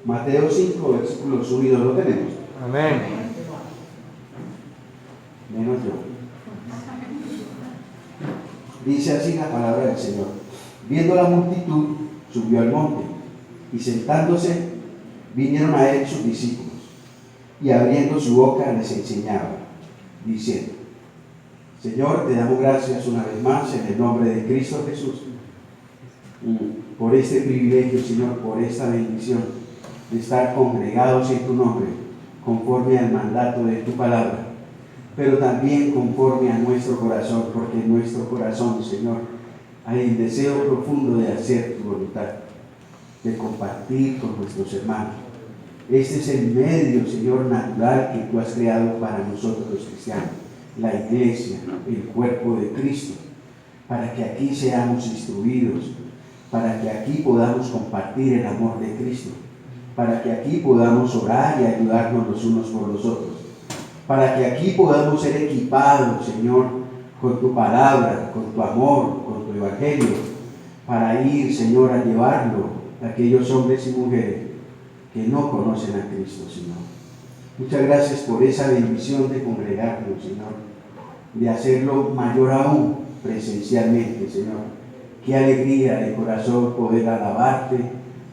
Mateo 5, versículos 1 y 2, ¿lo tenemos? Amén. Menos yo. Dice así la palabra del Señor. Viendo la multitud, subió al monte, y sentándose, vinieron a él sus discípulos, y abriendo su boca les enseñaba, diciendo: Señor, te damos gracias una vez más en el nombre de Cristo Jesús, por este privilegio, Señor, por esta bendición de estar congregados en tu nombre, conforme al mandato de tu palabra, pero también conforme a nuestro corazón, porque en nuestro corazón, Señor, hay el deseo profundo de hacer tu voluntad, de compartir con nuestros hermanos. Este es el medio, Señor, natural que tú has creado para nosotros los cristianos, la iglesia, el cuerpo de Cristo, para que aquí seamos instruidos, para que aquí podamos compartir el amor de Cristo, para que aquí podamos orar y ayudarnos los unos por los otros, para que aquí podamos ser equipados, Señor, con tu palabra, con tu amor, con tu evangelio, para ir, Señor, a llevarlo a aquellos hombres y mujeres que no conocen a Cristo, Señor. Muchas gracias por esa bendición de congregarnos, Señor, de hacerlo mayor aún presencialmente, Señor. Qué alegría de corazón poder alabarte,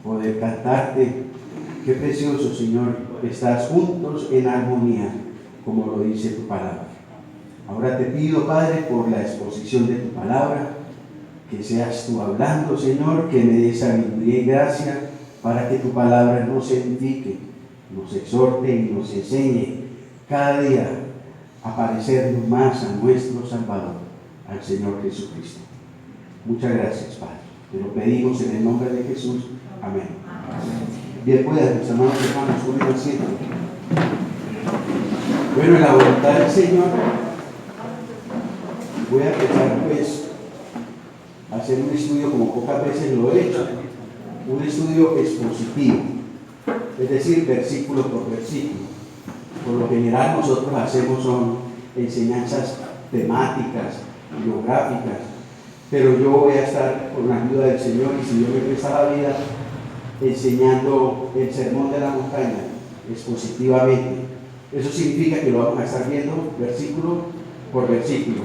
poder cantarte. Qué precioso, Señor, estás juntos en armonía, como lo dice tu palabra. Ahora te pido, Padre, por la exposición de tu palabra, que seas tú hablando, Señor, que me des sabiduría y gracia para que tu palabra nos edifique, nos exhorte y nos enseñe cada día a parecernos más a nuestro Salvador, al Señor Jesucristo. Muchas gracias, Padre. Te lo pedimos en el nombre de Jesús. Amén. Bien, pueden, mis hermanos y hermanas, tomen asiento. Bueno, en la voluntad del Señor, voy a empezar pues a hacer un estudio como pocas veces lo he hecho, un estudio expositivo, es decir, versículo por versículo. Por lo general nosotros hacemos son enseñanzas temáticas, biográficas, pero yo voy a estar con la ayuda del Señor, y si Dios me presta la vida, enseñando el sermón de la montaña expositivamente. Eso significa que lo vamos a estar viendo versículo por versículo,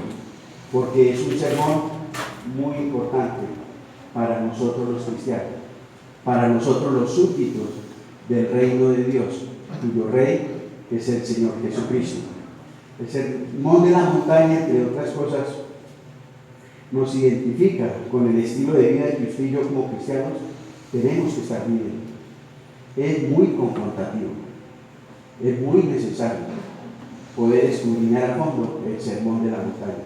porque es un sermón muy importante para nosotros los cristianos, para nosotros los súbditos del reino de Dios, cuyo rey es el Señor Jesucristo. El sermón de la montaña, entre otras cosas, nos identifica con el estilo de vida que usted y yo como cristianos tenemos que estar viviendo. Es muy confrontativo, es muy necesario poder escudriñar a fondo el sermón de la montaña.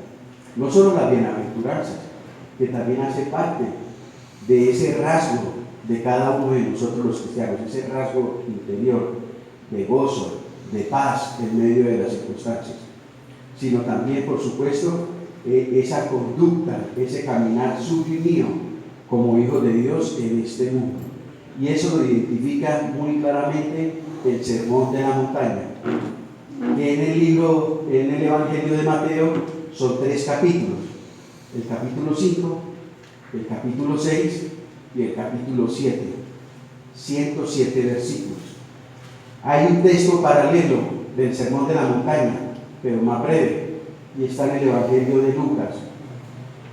No solo las bienaventuranzas, que también hace parte de ese rasgo de cada uno de nosotros los cristianos, ese rasgo interior de gozo, de paz en medio de las circunstancias, sino también, por supuesto, esa conducta, ese caminar suyo y mío como hijos de Dios en este mundo. Y eso lo identifica muy claramente el sermón de la montaña, que en el Evangelio de Mateo son 3 capítulos: el capítulo 5, el capítulo 6 y el capítulo 7, 107 versículos. Hay un texto paralelo del sermón de la montaña, pero más breve, y está en el Evangelio de Lucas.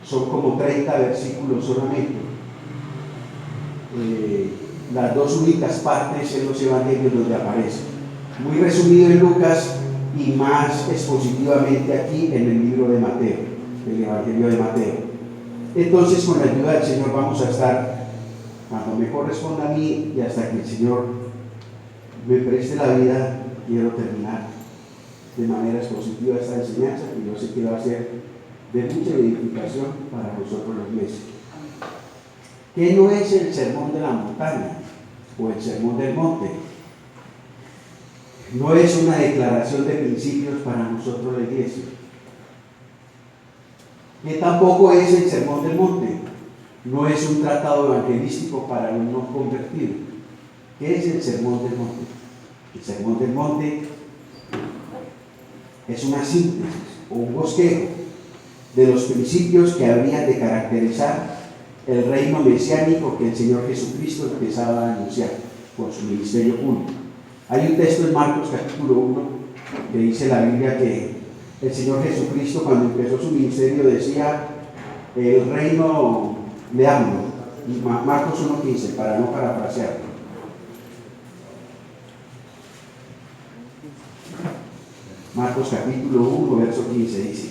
Son como 30 versículos solamente. Las dos únicas partes en los evangelios donde aparece. Muy resumido en Lucas y más expositivamente aquí en el libro de Mateo, el Evangelio de Mateo. Entonces, con la ayuda del Señor vamos a estar, cuando me corresponda a mí y hasta que el Señor me preste la vida, quiero terminar de manera expositiva esta enseñanza, que yo sé que va a ser de mucha edificación para nosotros los iglesia. ¿Qué no es el sermón de la montaña o el sermón del monte? No es una declaración de principios para nosotros la iglesia. ¿Qué tampoco es el sermón del monte? No es un tratado evangelístico para un no convertido. ¿Qué es el sermón del monte? El sermón del monte es una síntesis o un bosquejo de los principios que habrían de caracterizar el reino mesiánico que el Señor Jesucristo empezaba a anunciar. por su ministerio público. Hay un texto en Marcos capítulo 1 que dice la Biblia que el Señor Jesucristo, cuando empezó su ministerio, decía: el reino, leámoslo, Marcos 1:15, para no parafrasearlo. Marcos capítulo 1, verso 15 dice: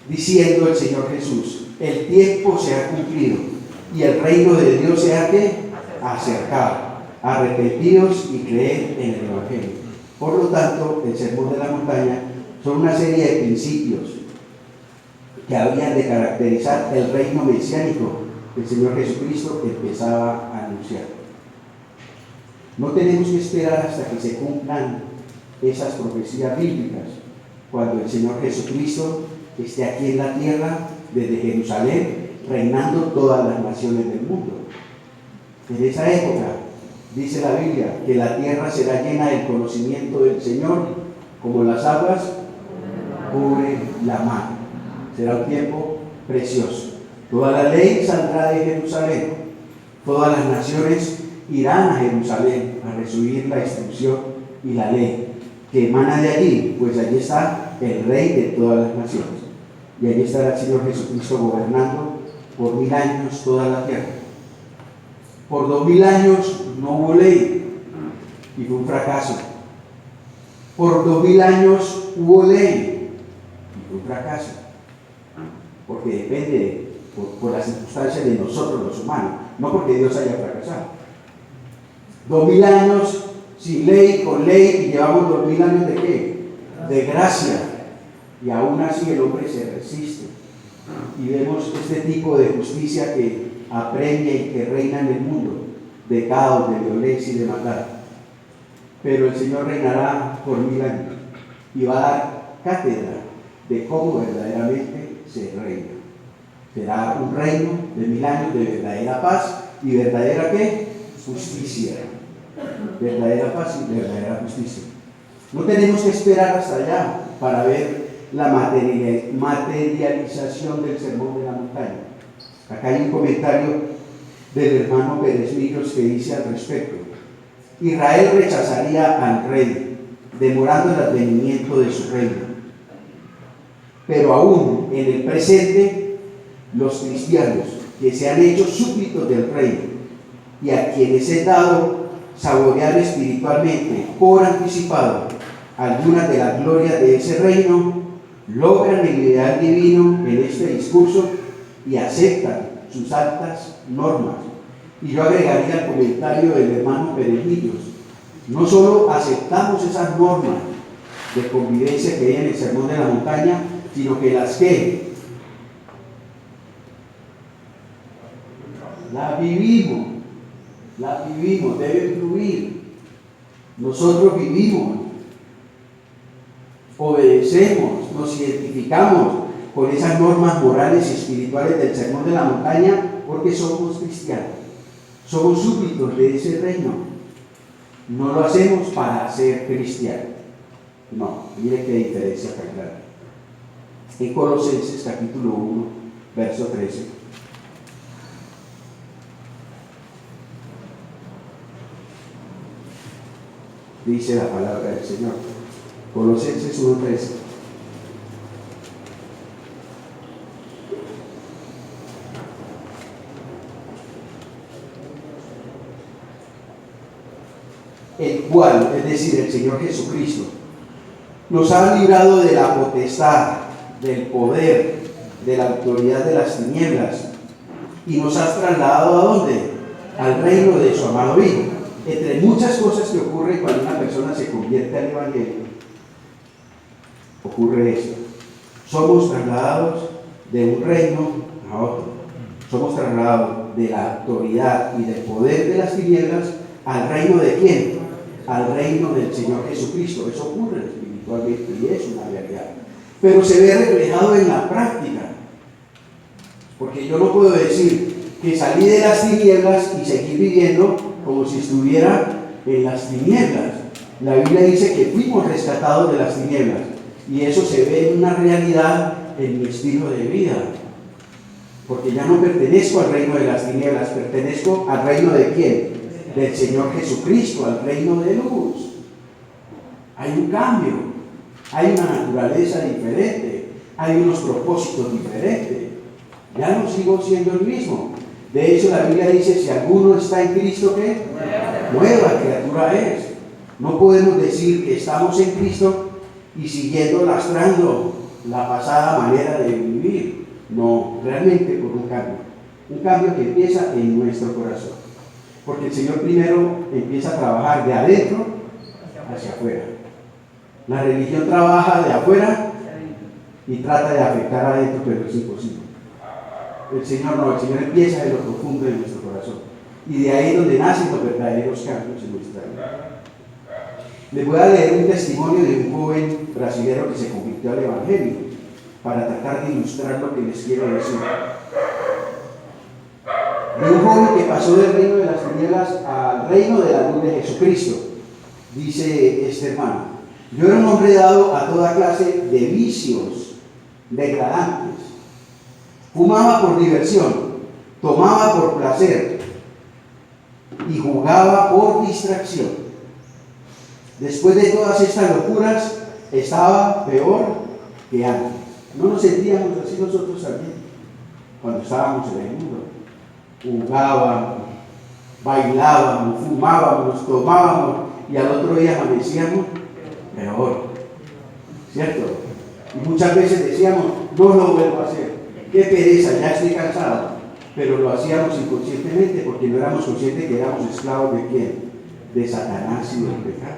diciendo el Señor Jesús, el tiempo se ha cumplido y el reino de Dios se ha acercado. Arrepentidos y creed en el Evangelio. Por lo tanto, el sermón de la montaña son una serie de principios que habían de caracterizar el reino mesiánico que el Señor Jesucristo empezaba a anunciar. No tenemos que esperar hasta que se cumplan esas profecías bíblicas, cuando el Señor Jesucristo esté aquí en la tierra, desde Jerusalén, reinando todas las naciones del mundo. En esa época, dice la Biblia, que la tierra será llena del conocimiento del Señor, como las aguas cubre la mar. Será un tiempo precioso. Toda la ley saldrá de Jerusalén. Todas las naciones irán a Jerusalén a recibir la instrucción y la ley que emana de allí, pues allí está el Rey de todas las naciones. Y allí estará el Señor Jesucristo gobernando por 1000 años toda la tierra. Por 2000 años no hubo ley y fue un fracaso. Por 2000 años hubo ley y fue un fracaso. Porque depende por las circunstancias de nosotros los humanos, no porque Dios haya fracasado. 2000 años sin ley, con ley, y llevamos 2000 años de ¿qué? De gracia. Y aún así el hombre se resiste. Y vemos este tipo de justicia que apremia y que reina en el mundo, de caos, de violencia y de maldad. Pero el Señor reinará por 1000 años y va a dar cátedra de cómo verdaderamente se reina. Será un reino de 1000 años de verdadera paz y verdadera ¿qué? Justicia. Verdadera paz y verdadera justicia. No tenemos que esperar hasta allá para ver la materialización del sermón de la montaña. Acá hay un comentario del hermano Pérez Millos que dice al respecto: Israel rechazaría al rey, demorando el advenimiento de su reino. Pero aún en el presente, los cristianos que se han hecho súbditos del reino y a quienes he dado saborear espiritualmente por anticipado algunas de las glorias de ese reino, logran el ideal divino en este discurso y aceptan sus altas normas. Y yo agregaría el comentario del hermano Perejillos: no solo aceptamos esas normas de convivencia que hay en el sermón de la montaña, sino que las vivimos, debe fluir. Nosotros vivimos, obedecemos, nos identificamos con esas normas morales y espirituales del sermón de la montaña, porque somos cristianos, somos súbditos de ese reino. No lo hacemos para ser cristianos. No, mire qué diferencia tan clara. En Colosenses capítulo 1, verso 13. Dice la palabra del Señor. Colosenses 1:13. El cual, es decir, el Señor Jesucristo, nos ha librado de la potestad, del poder, de la autoridad de las tinieblas, y nos ha trasladado ¿a dónde? Al reino de su amado Hijo. Entre muchas cosas que ocurren cuando una persona se convierte al Evangelio, ocurre esto: somos trasladados de un reino a otro. Somos trasladados de la autoridad y del poder de las tinieblas al reino de ¿quién? Al reino del Señor Jesucristo. Eso ocurre espiritualmente y es una realidad, pero se ve reflejado en la práctica, porque yo no puedo decir que salí de las tinieblas y seguir viviendo como si estuviera en las tinieblas. La Biblia dice que fuimos rescatados de las tinieblas, y eso se ve en una realidad en mi estilo de vida, porque ya no pertenezco al reino de las tinieblas, pertenezco al reino de ¿quién? del Señor Jesucristo al reino de luz. Hay un cambio, hay una naturaleza diferente, hay unos propósitos diferentes. Ya no sigo siendo el mismo. De hecho, la Biblia dice, si alguno está en Cristo, ¿qué? Nueva criatura es. No podemos decir que estamos en Cristo y siguiendo lastrando la pasada manera de vivir. No, realmente por un cambio. Un cambio que empieza en nuestro corazón. Porque el Señor primero empieza a trabajar de adentro hacia afuera. La religión trabaja de afuera y trata de afectar adentro, pero es imposible. El Señor no, el Señor empieza en lo profundo de nuestro corazón. Y de ahí es donde nacen los verdaderos cambios en nuestra vida. Les voy a leer un testimonio de un joven brasilero que se convirtió al Evangelio, para tratar de ilustrar lo que les quiero decir. De un joven que pasó del reino de las tinieblas al reino de la luz de Jesucristo. Dice este hermano: yo era un hombre dado a toda clase de vicios degradantes. Fumaba por diversión, tomaba por placer y jugaba por distracción. Después de todas estas locuras, estaba peor que antes. No nos sentíamos así nosotros también cuando estábamos en el mundo. Jugábamos, bailábamos, fumábamos, tomábamos y al otro día amanecíamos peor, ¿cierto? Y muchas veces decíamos, no lo vuelvo a hacer, qué pereza, ya estoy cansado, pero lo hacíamos inconscientemente porque no éramos conscientes que éramos esclavos de quién, de Satanás y del pecado.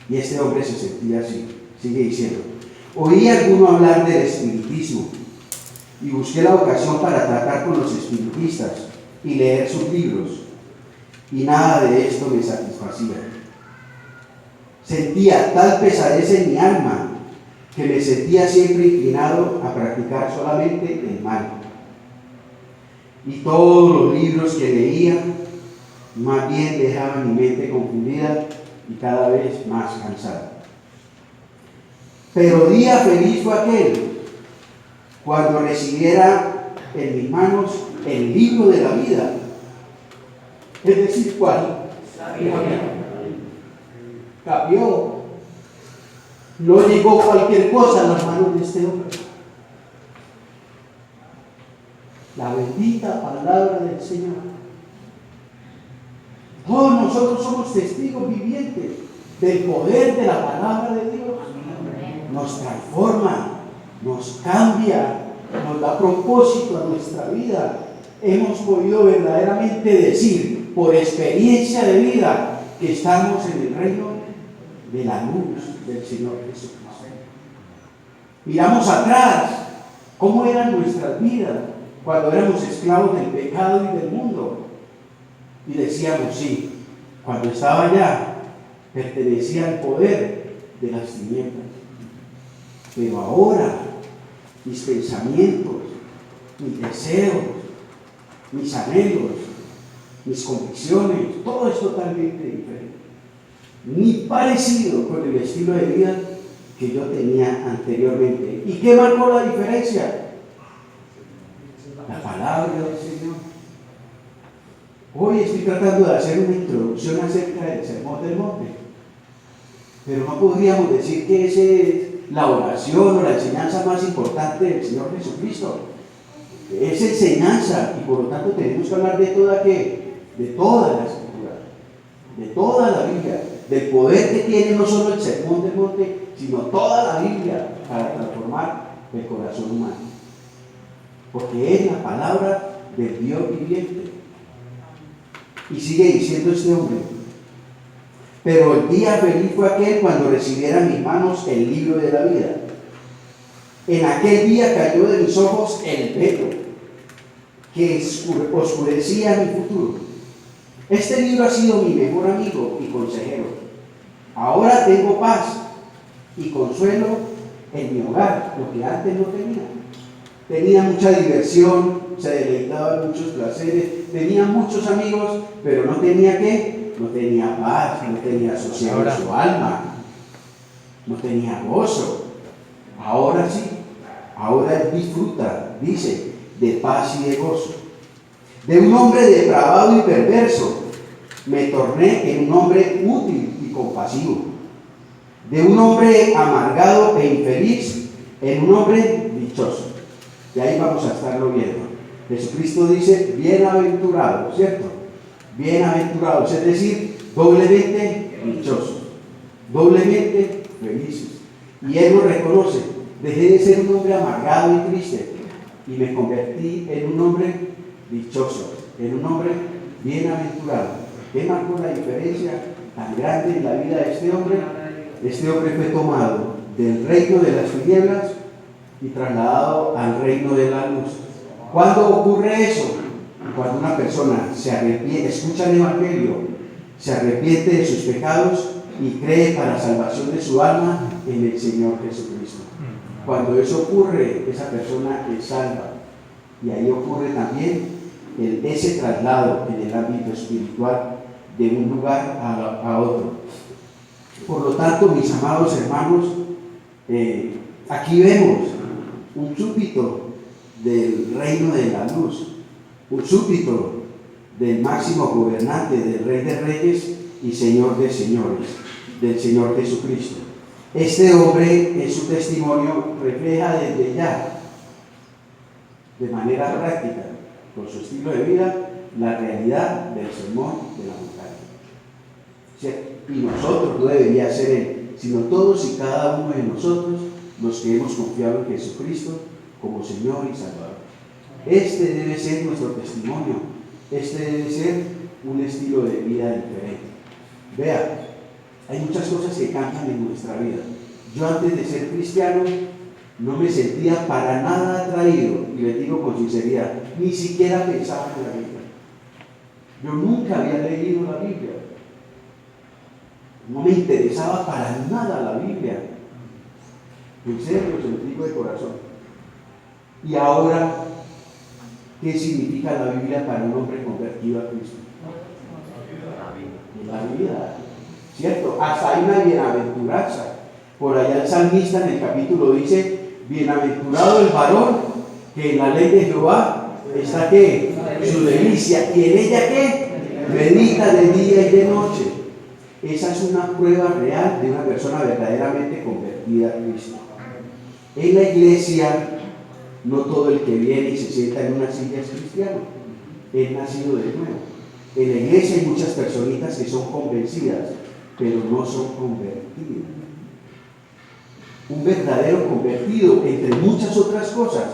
Y este hombre se sentía así. Sigue diciendo: oí a alguno hablar del espiritismo y busqué la ocasión para tratar con los espiritistas y leer sus libros, y nada de esto me satisfacía. Sentía tal pesadez en mi alma que me sentía siempre inclinado a practicar solamente el mal. Y todos los libros que leía más bien dejaban mi mente confundida y cada vez más cansada. Pero día feliz fue aquel cuando recibiera en mis manos el libro de la vida. Es decir, ¿cuál? La Biblia. Cambió. No llegó cualquier cosa a las manos de este hombre. La bendita palabra del Señor. Todos nosotros somos testigos vivientes del poder de la palabra de Dios. Nos transforma, nos cambia, nos da propósito a nuestra vida. Hemos podido verdaderamente decir, por experiencia de vida, que estamos en el reino de la luz del Señor Jesucristo. Miramos atrás cómo eran nuestras vidas cuando éramos esclavos del pecado y del mundo. Y decíamos, sí, cuando estaba allá, pertenecía al poder de las tinieblas. Pero ahora, mis pensamientos, mis deseos, mis anhelos, mis convicciones, todo es totalmente diferente. Ni parecido con el estilo de vida que yo tenía anteriormente. ¿Y qué marcó la diferencia? La palabra del Señor. Hoy estoy tratando de hacer una introducción acerca del Sermón del Monte, pero no podríamos decir que esa es la oración o la enseñanza más importante del Señor Jesucristo. Es enseñanza y por lo tanto tenemos que hablar de toda la Escritura, de toda la Biblia, del poder que tiene no solo el Sermón del Monte, sino toda la Biblia para transformar el corazón humano, porque es la palabra del Dios viviente. Y sigue diciendo este hombre: pero el día feliz fue aquel cuando recibiera en mis manos el libro de la vida. En aquel día cayó de mis ojos el velo que oscurecía mi futuro. Este libro ha sido mi mejor amigo y consejero. Ahora tengo paz y consuelo en mi hogar, lo que antes no tenía. Tenía mucha diversión, se deleitaba en muchos placeres, tenía muchos amigos, pero no tenía ¿qué? No tenía paz, no tenía sosiego en su alma, no tenía gozo. Ahora sí, ahora disfruta, dice, de paz y de gozo. De un hombre depravado y perverso me torné en un hombre útil y compasivo. De un hombre amargado e infeliz en un hombre dichoso. Y ahí vamos a estarlo viendo. Jesucristo dice, bienaventurados, ¿cierto? Bienaventurados, es decir, doblemente dichosos, doblemente felices. Y Él lo reconoce. Dejé de ser un hombre amargado y triste y me convertí en un hombre dichoso, en un hombre bienaventurado. ¿Qué marcó la diferencia tan grande en la vida de este hombre? Este hombre fue tomado del reino de las tinieblas y trasladado al reino de la luz. ¿Cuándo ocurre eso? Cuando una persona se arrepiente, escucha el Evangelio, se arrepiente de sus pecados y cree para la salvación de su alma en el Señor Jesucristo. Cuando eso ocurre, esa persona es salva. Y ahí ocurre también ese traslado en el ámbito espiritual de un lugar a otro. Por lo tanto, mis amados hermanos, aquí vemos un súbdito del reino de la luz, un súbdito del máximo gobernante, del Rey de Reyes y Señor de Señores, del Señor Jesucristo. Este hombre en su testimonio refleja desde ya, de manera práctica, con su estilo de vida, la realidad del sermón de la montaña. Y nosotros, no debería ser él, sino todos y cada uno de nosotros, los que hemos confiado en Jesucristo como Señor y Salvador. Este debe ser nuestro testimonio, este debe ser un estilo de vida diferente. Vea, hay muchas cosas que cambian en nuestra vida. Yo antes de ser cristiano no me sentía para nada atraído, y les digo con sinceridad, ni siquiera pensaba en la Biblia. Yo nunca había leído la Biblia. No me interesaba para nada la Biblia. En serio, se lo digo de corazón. Y ahora, ¿qué significa la Biblia para un hombre convertido a Cristo? La vida, ¿cierto? Hasta hay una bienaventuranza. Por allá el salmista en el capítulo dice, bienaventurado el varón que en la ley de Jehová está ¿qué? Su delicia, y en ella ¿qué? Medita de día y de noche. Esa es una prueba real de una persona verdaderamente convertida a Cristo. En la iglesia, no todo el que viene y se sienta en una silla es cristiano, es nacido de nuevo. En la iglesia hay muchas personitas que son convencidas, pero no son convertidas. Un verdadero convertido, entre muchas otras cosas,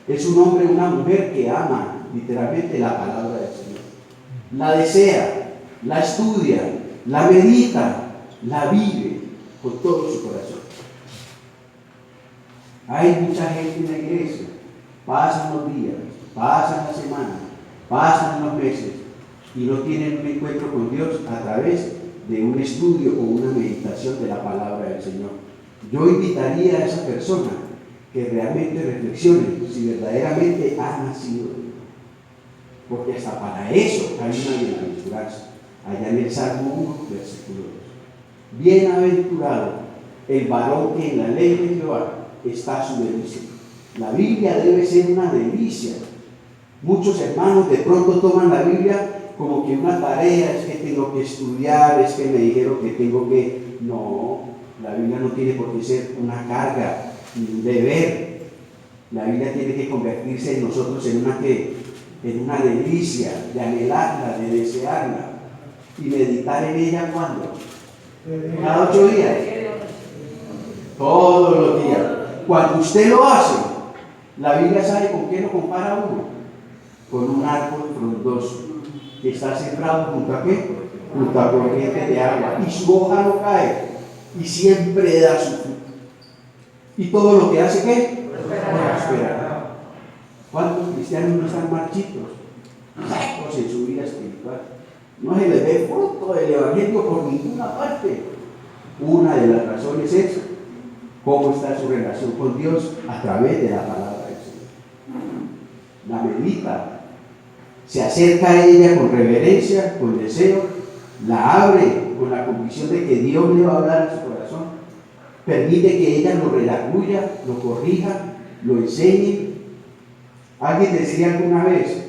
es un hombre o una mujer que ama literalmente la palabra del Señor. La desea, la estudia, la medita, la vive con todo su corazón. Hay mucha gente en la iglesia, pasan los días, pasan las semanas, pasan los meses y no tienen un encuentro con Dios a través de un estudio o una meditación de la palabra del Señor. Yo invitaría a esa persona que realmente reflexione si verdaderamente ha nacido de Dios. Porque hasta para eso hay una bienaventuranza. Allá en el Salmo 1, versículo 2. Bienaventurado el varón que en la ley de Jehová está su delicia. La Biblia debe ser una delicia. Muchos hermanos de pronto toman la Biblia como que una tarea, es que tengo que estudiar, es que me dijeron que tengo que... No, la Biblia no tiene por qué ser una carga, ni un deber. La Biblia tiene que convertirse en nosotros en una delicia, de anhelarla, de desearla y meditar en ella. ¿Cuándo? Cada 8 días. Todos los días. Cuando usted lo hace, la Biblia sabe con qué lo compara uno. Con un árbol frondoso que está sembrado junto a qué? Junto a corrientes de agua, y su hoja no cae, y siempre da su fruto. Y todo lo que hace ¿qué? Prosperar. ¿Cuántos cristianos no están marchitos, secos en su vida espiritual? No se les ve fruto del Evangelio por ninguna parte. Una de las razones es cómo está su relación con Dios a través de la palabra del Señor. La medita, se acerca a ella con reverencia, con deseo, la abre con la convicción de que Dios le va a hablar a su corazón, permite que ella lo redarguya, lo corrija, lo enseñe. Alguien decía alguna vez,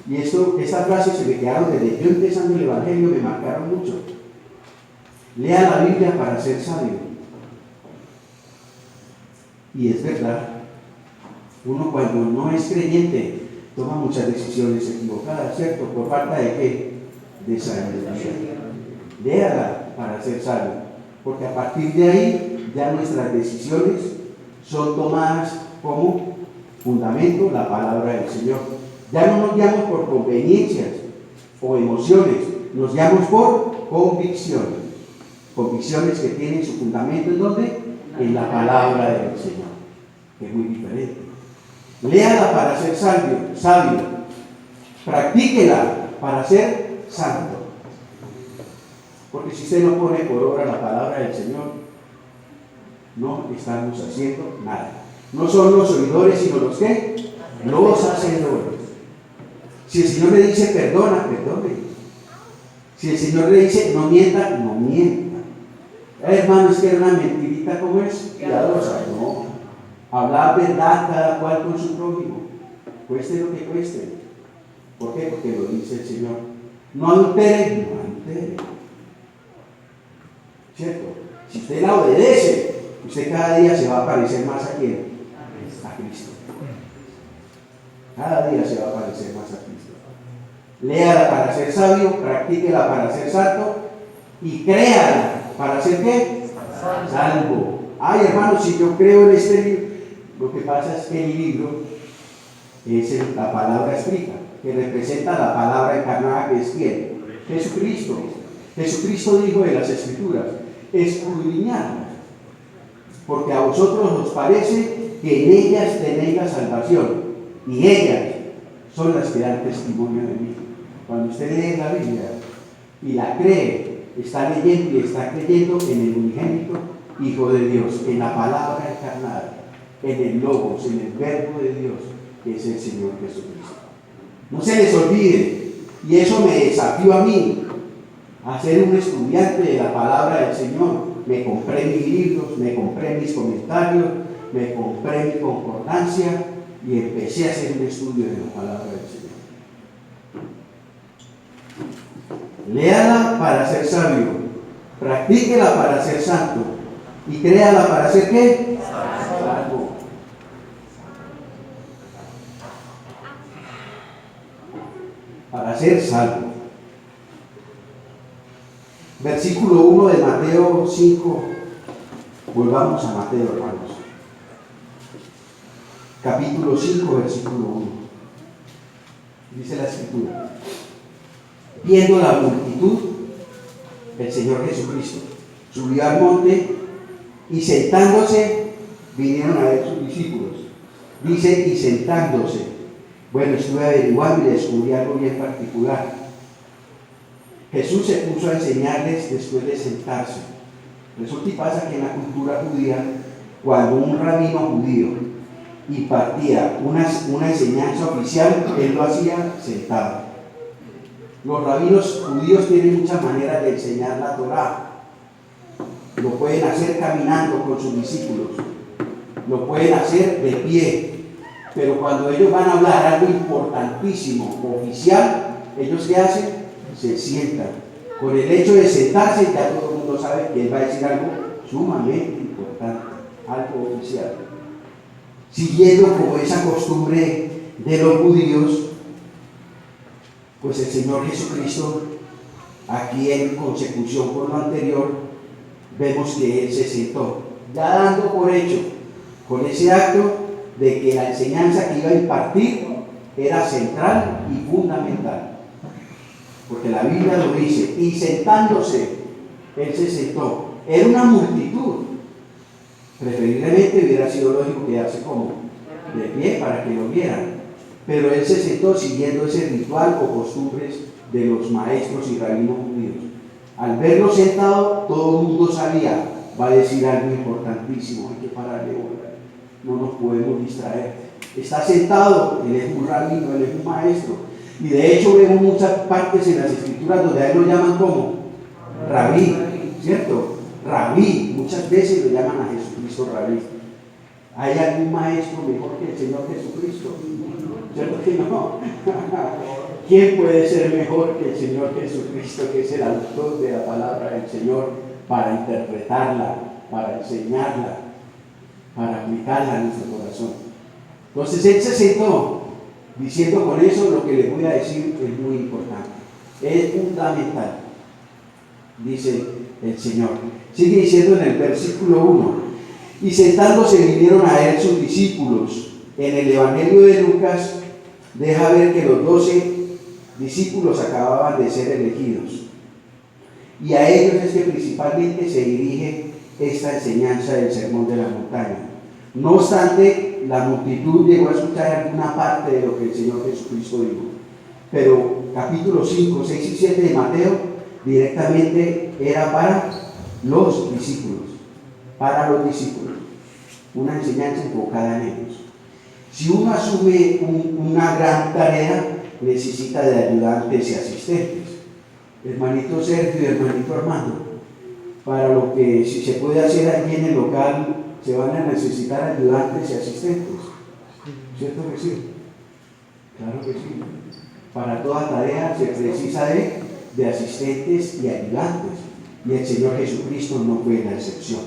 Y estas frases se me quedaron desde yo empezando el Evangelio, me marcaron mucho. Lea la Biblia para ser sabio. Y es verdad, uno cuando no es creyente toma muchas decisiones equivocadas, ¿cierto? ¿Por falta de qué? De sabiduría. Léala para ser sabio, porque a partir de ahí ya nuestras decisiones son tomadas como fundamento la palabra del Señor. Ya no nos guiamos por conveniencias o emociones, nos guiamos por convicciones. Convicciones que tienen su fundamento ¿en dónde? En la palabra del Señor, que es muy diferente. Léala para ser sabio. Practíquela para ser santo. Porque si usted no pone por obra la palabra del Señor, no estamos haciendo nada. No son los oidores, sino los que los hacedores. Si el Señor le dice perdona, perdone. Si el Señor le dice no mienta, no mienta. Hermano, es que era una mentirita, ¿cómo es? Piadosa. No. Hablar verdad cada cual con su prójimo. Cueste lo que cueste. ¿Por qué? Porque lo dice el Señor. No adultere, no adultere. ¿Cierto? Si usted la obedece, usted cada día se va a parecer más a quién? A Cristo. Cada día se va a parecer más a Cristo. Léala para ser sabio, practíquela para ser santo y créala para ser ¿qué? Salvo. Ay, hermano, si yo creo en este libro, lo que pasa es que el libro es la palabra escrita, que representa la palabra encarnada, que es ¿quién? Jesucristo. Jesucristo dijo de las Escrituras, escudriñadlas, porque a vosotros os parece que en ellas tenéis la salvación, y ellas son las que dan testimonio de mí. Cuando usted lee la Biblia y la cree, está leyendo y está creyendo en el unigénito Hijo de Dios, en la palabra encarnada, en el Logos, en el Verbo de Dios, que es el Señor Jesucristo. No se les olvide, y eso me desafió a mí a ser un estudiante de la palabra del Señor. Me compré mis libros, me compré mis comentarios, me compré mi concordancia y empecé a hacer un estudio de la palabra del Señor. Léala para ser sabio, practíquela para ser santo y créala para ser ¿qué? Salvo. Para ser salvo. Versículo 1 de Mateo 5. Volvamos a Mateo, hermanos. Capítulo 5, versículo 1. Dice la Escritura: viendo la multitud, el Señor Jesucristo subió al monte y sentándose vinieron a ver sus discípulos. Dice, y sentándose. Bueno, estuve averiguando y descubrí algo bien particular. Jesús se puso a enseñarles después de sentarse. Resulta y pasa que en la cultura judía, cuando un rabino judío impartía una enseñanza oficial, él lo hacía sentado. Los rabinos judíos tienen muchas maneras de enseñar la Torá. Lo pueden hacer caminando con sus discípulos, lo pueden hacer de pie, pero cuando ellos van a hablar algo importantísimo, oficial, ellos ¿qué hacen? Se sientan. Con el hecho de sentarse ya todo el mundo sabe que él va a decir algo sumamente importante, algo oficial. Siguiendo como esa costumbre de los judíos, pues el Señor Jesucristo, aquí en consecución con lo anterior, vemos que Él se sentó, ya dando por hecho, con ese acto de que la enseñanza que iba a impartir era central y fundamental. Porque la Biblia lo dice, y sentándose, Él se sentó. Era una multitud. Preferiblemente hubiera sido lógico quedarse como de pie para que lo vieran. Pero Él se sentó siguiendo ese ritual o costumbres de los maestros y rabinos judíos. Al verlo sentado, todo el mundo sabía, va a decir algo importantísimo, hay que pararle bola, no nos podemos distraer. Está sentado, Él es un rabino, Él es un maestro. Y de hecho vemos muchas partes en las Escrituras donde a Él lo llaman como rabí, ¿cierto? Rabí, muchas veces lo llaman a Jesucristo rabí. ¿Hay algún maestro mejor que el Señor Jesucristo? ¿Cierto que no? ¿quién puede ser mejor que el Señor Jesucristo, que es el autor de la palabra del Señor, para interpretarla, para enseñarla, para aplicarla a nuestro corazón? Entonces Él se sentó diciendo: con eso lo que le voy a decir es muy importante, es fundamental, dice el Señor. Sigue diciendo en el versículo 1: y sentándose vinieron a Él sus discípulos. En el Evangelio de Lucas deja ver que los 12 discípulos acababan de ser elegidos, y a ellos es que principalmente se dirige esta enseñanza del Sermón de la Montaña. No obstante, la multitud llegó a escuchar alguna parte de lo que el Señor Jesucristo dijo, pero capítulos 5, 6 y 7 de Mateo directamente era para los discípulos, una enseñanza enfocada en ellos. Si uno asume una gran tarea, necesita de ayudantes y asistentes. Hermanito Sergio y hermanito Armando, para lo que si se puede hacer aquí en el local, se van a necesitar ayudantes y asistentes. ¿Cierto que sí? Claro que sí. Para toda tarea se precisa de asistentes y ayudantes. Y el Señor Jesucristo no fue la excepción.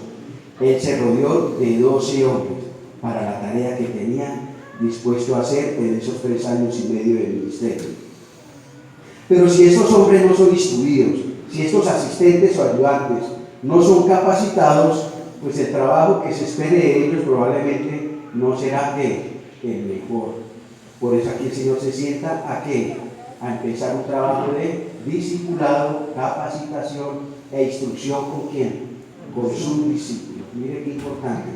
Él se rodeó de 12 hombres para la tarea que tenía dispuesto a hacer en esos 3 años y medio de ministerio. Pero si estos hombres no son instruidos, si estos asistentes o ayudantes no son capacitados, pues el trabajo que se espere de ellos probablemente no será el mejor. Por eso aquí el Señor se sienta a empezar un trabajo de discipulado, capacitación e instrucción. ¿Con quién? Con sus discípulos. Mire qué importante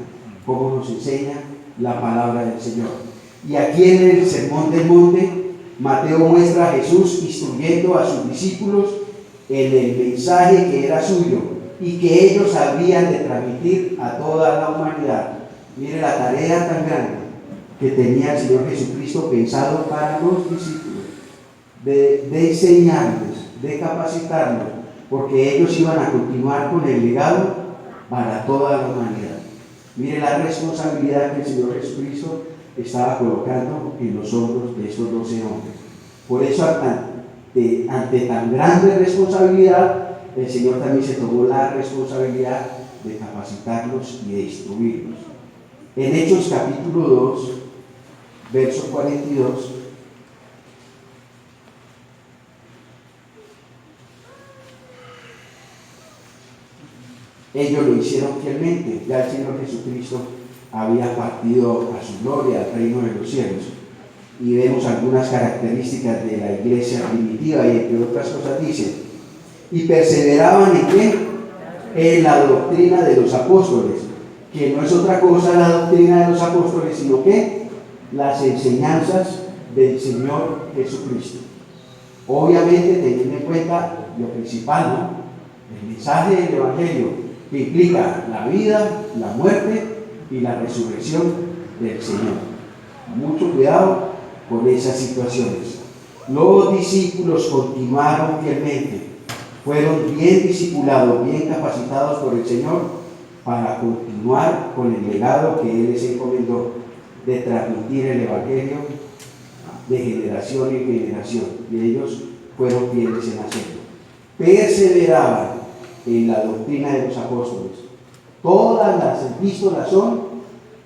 cómo nos enseña la palabra del Señor. Y aquí en el Sermón del Monte, Mateo muestra a Jesús instruyendo a sus discípulos en el mensaje que era suyo y que ellos habían de transmitir a toda la humanidad. Mire la tarea tan grande que tenía el Señor Jesucristo pensado para los discípulos, de enseñarles, de capacitarlos, porque ellos iban a continuar con el legado para toda la humanidad. Mire la responsabilidad que el Señor Jesucristo estaba colocando en los hombros de estos 12 hombres. Por eso, ante tan grande responsabilidad, el Señor también se tomó la responsabilidad de capacitarlos y de instruirlos. En Hechos capítulo 2, verso 42, ellos lo hicieron fielmente. Ya el Señor Jesucristo había partido a su gloria al reino de los cielos, y vemos algunas características de la iglesia primitiva, y entre otras cosas dice: y perseveraban en qué? En la doctrina de los apóstoles, que no es otra cosa la doctrina de los apóstoles, sino que las enseñanzas del Señor Jesucristo. Obviamente teniendo en cuenta lo principal, ¿no? El mensaje del Evangelio, que implica la vida, la muerte y la resurrección del Señor. Mucho cuidado con esas situaciones. Los discípulos continuaron fielmente, fueron bien discipulados, bien capacitados por el Señor para continuar con el legado que Él les encomendó de transmitir el Evangelio de generación en generación, y ellos fueron fieles en hacerlo. Perseveraban en la doctrina de los apóstoles. Todas las epístolas son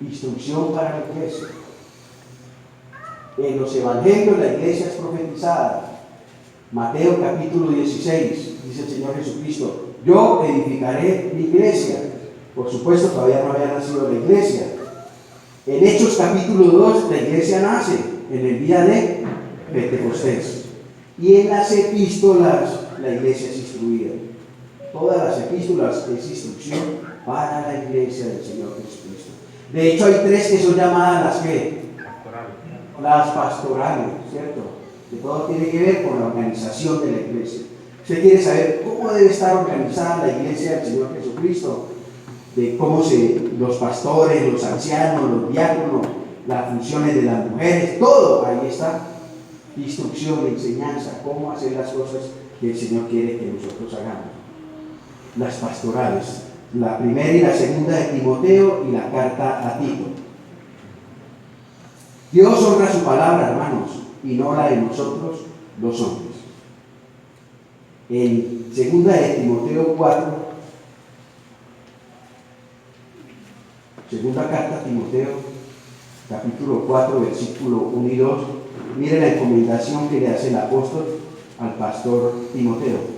instrucción para la iglesia. En los evangelios la iglesia es profetizada. Mateo capítulo 16, dice el Señor Jesucristo: yo edificaré mi iglesia. Por supuesto, todavía no había nacido la iglesia. En Hechos capítulo 2, la iglesia nace en el día de Pentecostés. Y en las epístolas la iglesia es instruida. Todas las epístolas es instrucción para la iglesia del Señor Jesucristo. De hecho, hay 3 que son llamadas las que las pastorales, ¿cierto? Que todo tiene que ver con la organización de la iglesia. Usted quiere saber cómo debe estar organizada la iglesia del Señor Jesucristo, de cómo los pastores, los ancianos, los diáconos, las funciones de las mujeres, todo ahí está. Instrucción, enseñanza, cómo hacer las cosas que el Señor quiere que nosotros hagamos. Las pastorales, la primera y la segunda de Timoteo y la carta a Tito. Dios honra su palabra, hermanos, y no la de nosotros, los hombres. En 2 de Timoteo 4, segunda carta a Timoteo, capítulo 4, versículo 1 y 2, mire la encomendación que le hace el apóstol al pastor Timoteo.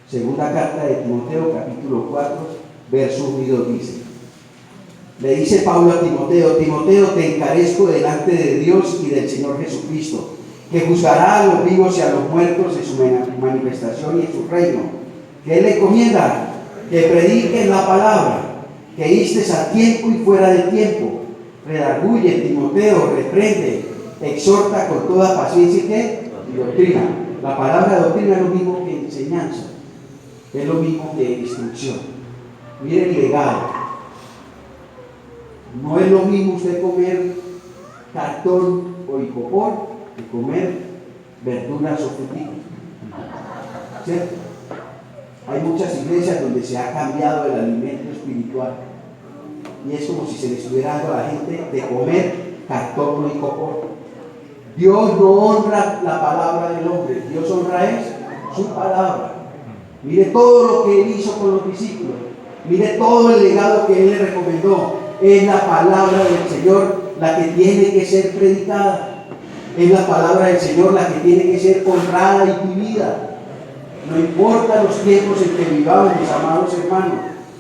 Segunda carta de Timoteo, capítulo 4, verso 1 y 2 dice: le dice Pablo a Timoteo: Timoteo, te encarezco delante de Dios y del Señor Jesucristo, que juzgará a los vivos y a los muertos en su manifestación y en su reino. Que Él le encomienda que prediquen la palabra, que instes a tiempo y fuera de tiempo, redarguye, Timoteo, reprende, exhorta con toda paciencia y ¿qué? Y doctrina. La palabra doctrina es lo mismo que enseñanza, es lo mismo que instrucción. Mire el legado. No es lo mismo usted comer cartón o icopor que comer verduras o frutas. ¿Cierto? Hay muchas iglesias donde se ha cambiado el alimento espiritual y es como si se le estuviera dando a la gente de comer cartón o icopor. Dios no honra la palabra del hombre, Dios honra es su palabra. Mire todo lo que Él hizo con los discípulos, mire todo el legado que Él le recomendó. Es la palabra del Señor la que tiene que ser predicada. Es la palabra del Señor la que tiene que ser honrada y vivida. No importa los tiempos en que vivamos, mis amados hermanos.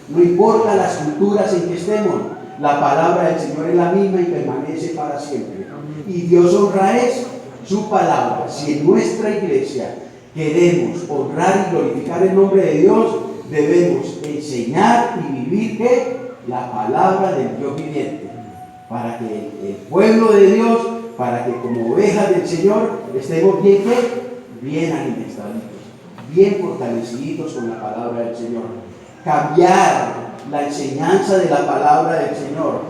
No importa las culturas en que estemos. La palabra del Señor es la misma y permanece para siempre. Y Dios honra es su palabra. Si en nuestra iglesia queremos honrar y glorificar el nombre de Dios, debemos enseñar y vivir ¿qué? La palabra del Dios viviente, para que el pueblo de Dios, para que como ovejas del Señor estemos bien, bien alimentados, bien fortalecidos con la palabra del Señor. Cambiar la enseñanza de la palabra del Señor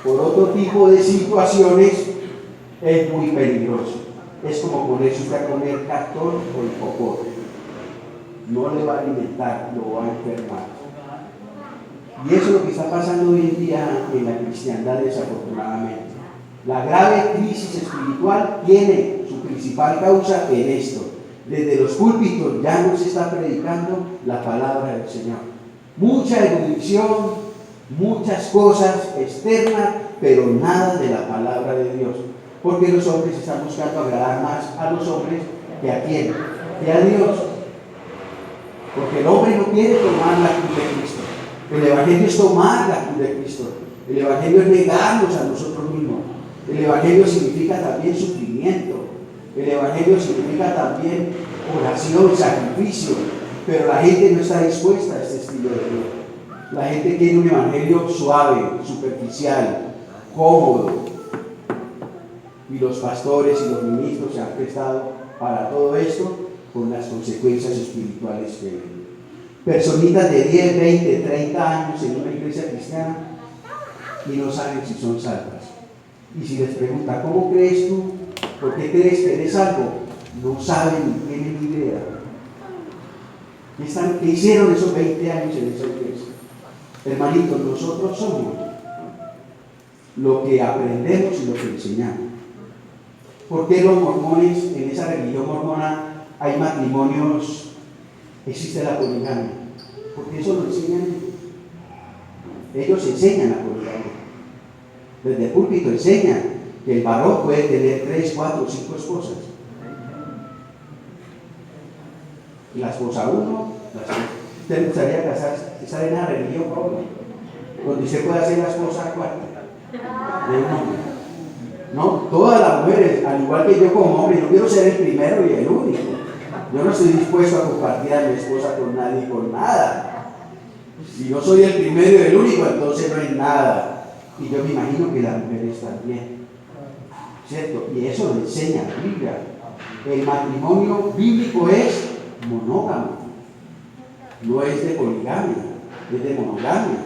por otro tipo de situaciones es muy peligroso. Es como ponerse usted a comer cartón o icopor. No le va a alimentar, lo va a enfermar. Y eso es lo que está pasando hoy en día en la cristiandad, desafortunadamente. La grave crisis espiritual tiene su principal causa en esto. Desde los púlpitos ya no se está predicando la palabra del Señor. Mucha erudición, muchas cosas externas, pero nada de la palabra de Dios. Porque los hombres están buscando agradar más a los hombres que a quién, que a Dios. Porque el hombre no quiere tomar la cruz de Cristo. El Evangelio es tomar la cruz de Cristo. El Evangelio es negarnos a nosotros mismos. El Evangelio significa también sufrimiento. El Evangelio significa también oración, sacrificio. Pero la gente no está dispuesta a este estilo de vida. La gente quiere un Evangelio suave, superficial, cómodo. Y los pastores y los ministros se han prestado para todo esto con las consecuencias espirituales que ven. Personitas de 10, 20, 30 años en una iglesia cristiana y no saben si son salvas. Y si les pregunta, ¿cómo crees tú? ¿Por qué crees que eres salvo? No saben ni tienen idea. ¿Qué hicieron esos 20 años en esa iglesia? Hermanitos, nosotros somos lo que aprendemos y lo que enseñamos. ¿Por qué los mormones, en esa religión mormona, hay matrimonios? Existe la poligamia, porque eso lo enseñan ellos enseñan la poligamia. Desde el púlpito enseñan que el varón puede tener 3, 4, 5 esposas. Y la esposa 1, ¿usted le gustaría casarse? Esa es una religión propia, donde usted puede hacer la esposa cuarta de un hombre. No, todas las mujeres, al igual que yo como hombre, no quiero ser el primero y el único. Yo no estoy dispuesto a compartir a mi esposa con nadie y con nada. Si yo soy el primero y el único, entonces no hay nada. Y yo me imagino que las mujeres también. ¿Cierto? Y eso lo enseña la Biblia. El matrimonio bíblico es monógamo. No es de poligamia, es de monogamia.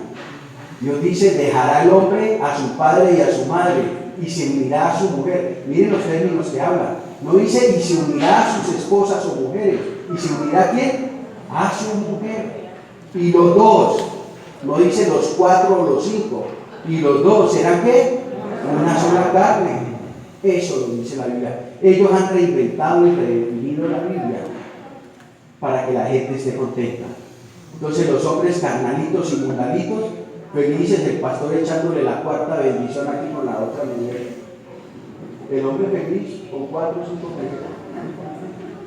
Dios dice, dejará el hombre a su padre y a su madre y se unirá a su mujer. Miren los términos que hablan. No dice y se unirá a sus esposas o mujeres. ¿Y se unirá a quién? A su mujer. Y los dos, no dice los 4 o los 5. Y los dos serán ¿qué? Una sola carne. Eso lo dice la Biblia. Ellos han reinventado y redefinido la Biblia para que la gente esté contenta. Entonces los hombres carnalitos y mundanitos, felices, el pastor echándole la cuarta bendición aquí con la otra mujer. El hombre feliz con 4 o 5 mujeres.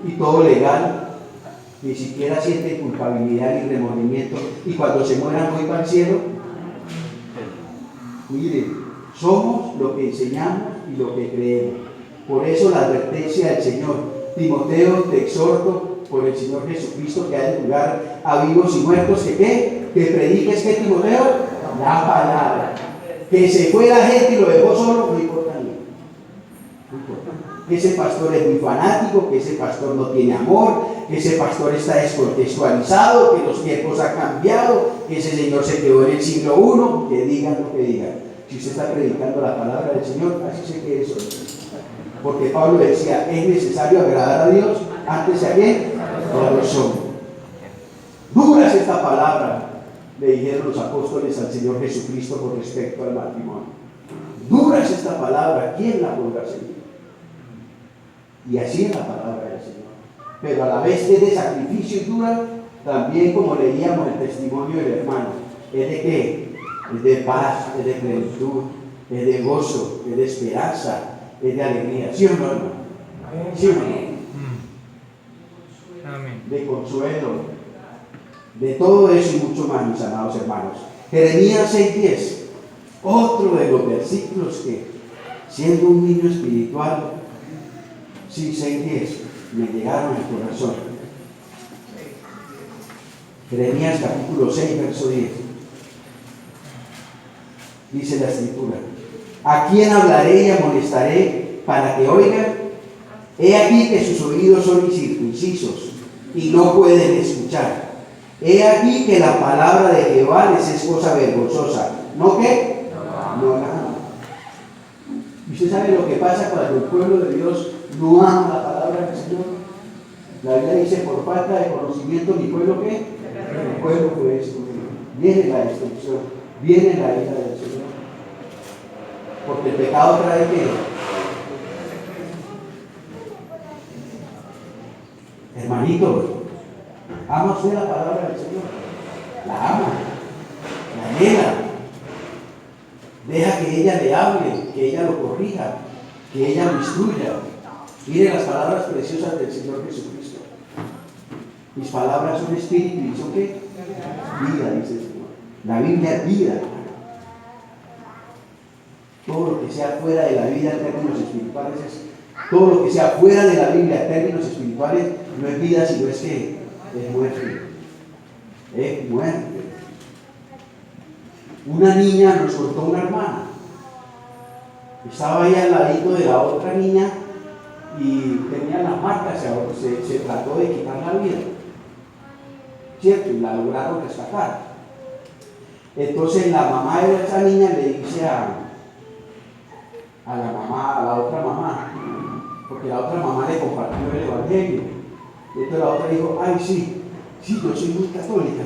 Y todo legal, ni siquiera siente culpabilidad ni remordimiento. Y cuando se mueran voy para el cielo. Miren, somos lo que enseñamos y lo que creemos. Por eso la advertencia del Señor: Timoteo, te exhorto por el Señor Jesucristo, que hay lugar a vivos y muertos, que prediques, que Timoteo, la palabra. Que se fue la gente y lo dejó solo, no importa ni. No importa. Que ese pastor es muy fanático, que ese pastor no tiene amor, que ese pastor está descontextualizado, que los tiempos han cambiado, que ese señor se quedó en el siglo I, que digan lo que digan. Si usted está predicando la palabra del Señor, así se quede solo. Porque Pablo decía, es necesario agradar a Dios antes de a quién, a los hombres. Dura es esta palabra, le dijeron los apóstoles al Señor Jesucristo con respecto al matrimonio. Dura es esta palabra, ¿quién la podrá seguir? Y así es la palabra del Señor. Pero a la vez es de sacrificio y dura, también como leíamos el testimonio del hermano. ¿Es de qué? Es de paz, es de plenitud, es de gozo, es de esperanza, es de alegría. ¿Sí o no, hermano? ¿Sí o no? De consuelo, de todo eso y mucho más, mis amados hermanos. Jeremías 6:10, otro de los versículos que, siendo un niño espiritual, sí, 6:10, me llegaron al corazón. Jeremías capítulo 6, verso 10. Dice la Escritura: ¿a quién hablaré y amonestaré para que oigan? He aquí que sus oídos son incircuncisos y no pueden escuchar. He aquí que la palabra de Jehová les es cosa vergonzosa. ¿No qué? No la ama. ¿Y usted sabe lo que pasa cuando el pueblo de Dios no ama la palabra del Señor? La Biblia dice, por falta de conocimiento, mi pueblo ¿qué? El pueblo fue destruido. Viene la destrucción, viene la ira del Señor. Porque el pecado trae ¿qué? Hermanito, ¿ama usted la palabra del Señor? La ama, la anhela. Deja que ella le hable, que ella lo corrija, que ella lo instruya. Mire las palabras preciosas del Señor Jesucristo. Mis palabras son espíritu y son ¿qué? Vida, dice el Señor. La Biblia es vida. Todo lo que sea fuera de la vida en términos espirituales todo lo que sea fuera de la Biblia en términos espirituales no es vida, sino es que es muerte. Es muerte. Una niña nos contó una hermana. Estaba ahí al ladito de la otra niña y tenía las marcas, se trató de quitar la vida. ¿Cierto? Y la lograron rescatar. Entonces la mamá de esa niña le dice a la mamá, a la otra mamá, porque la otra mamá le compartió el evangelio. Entonces la otra dijo, ay sí, yo soy muy católica,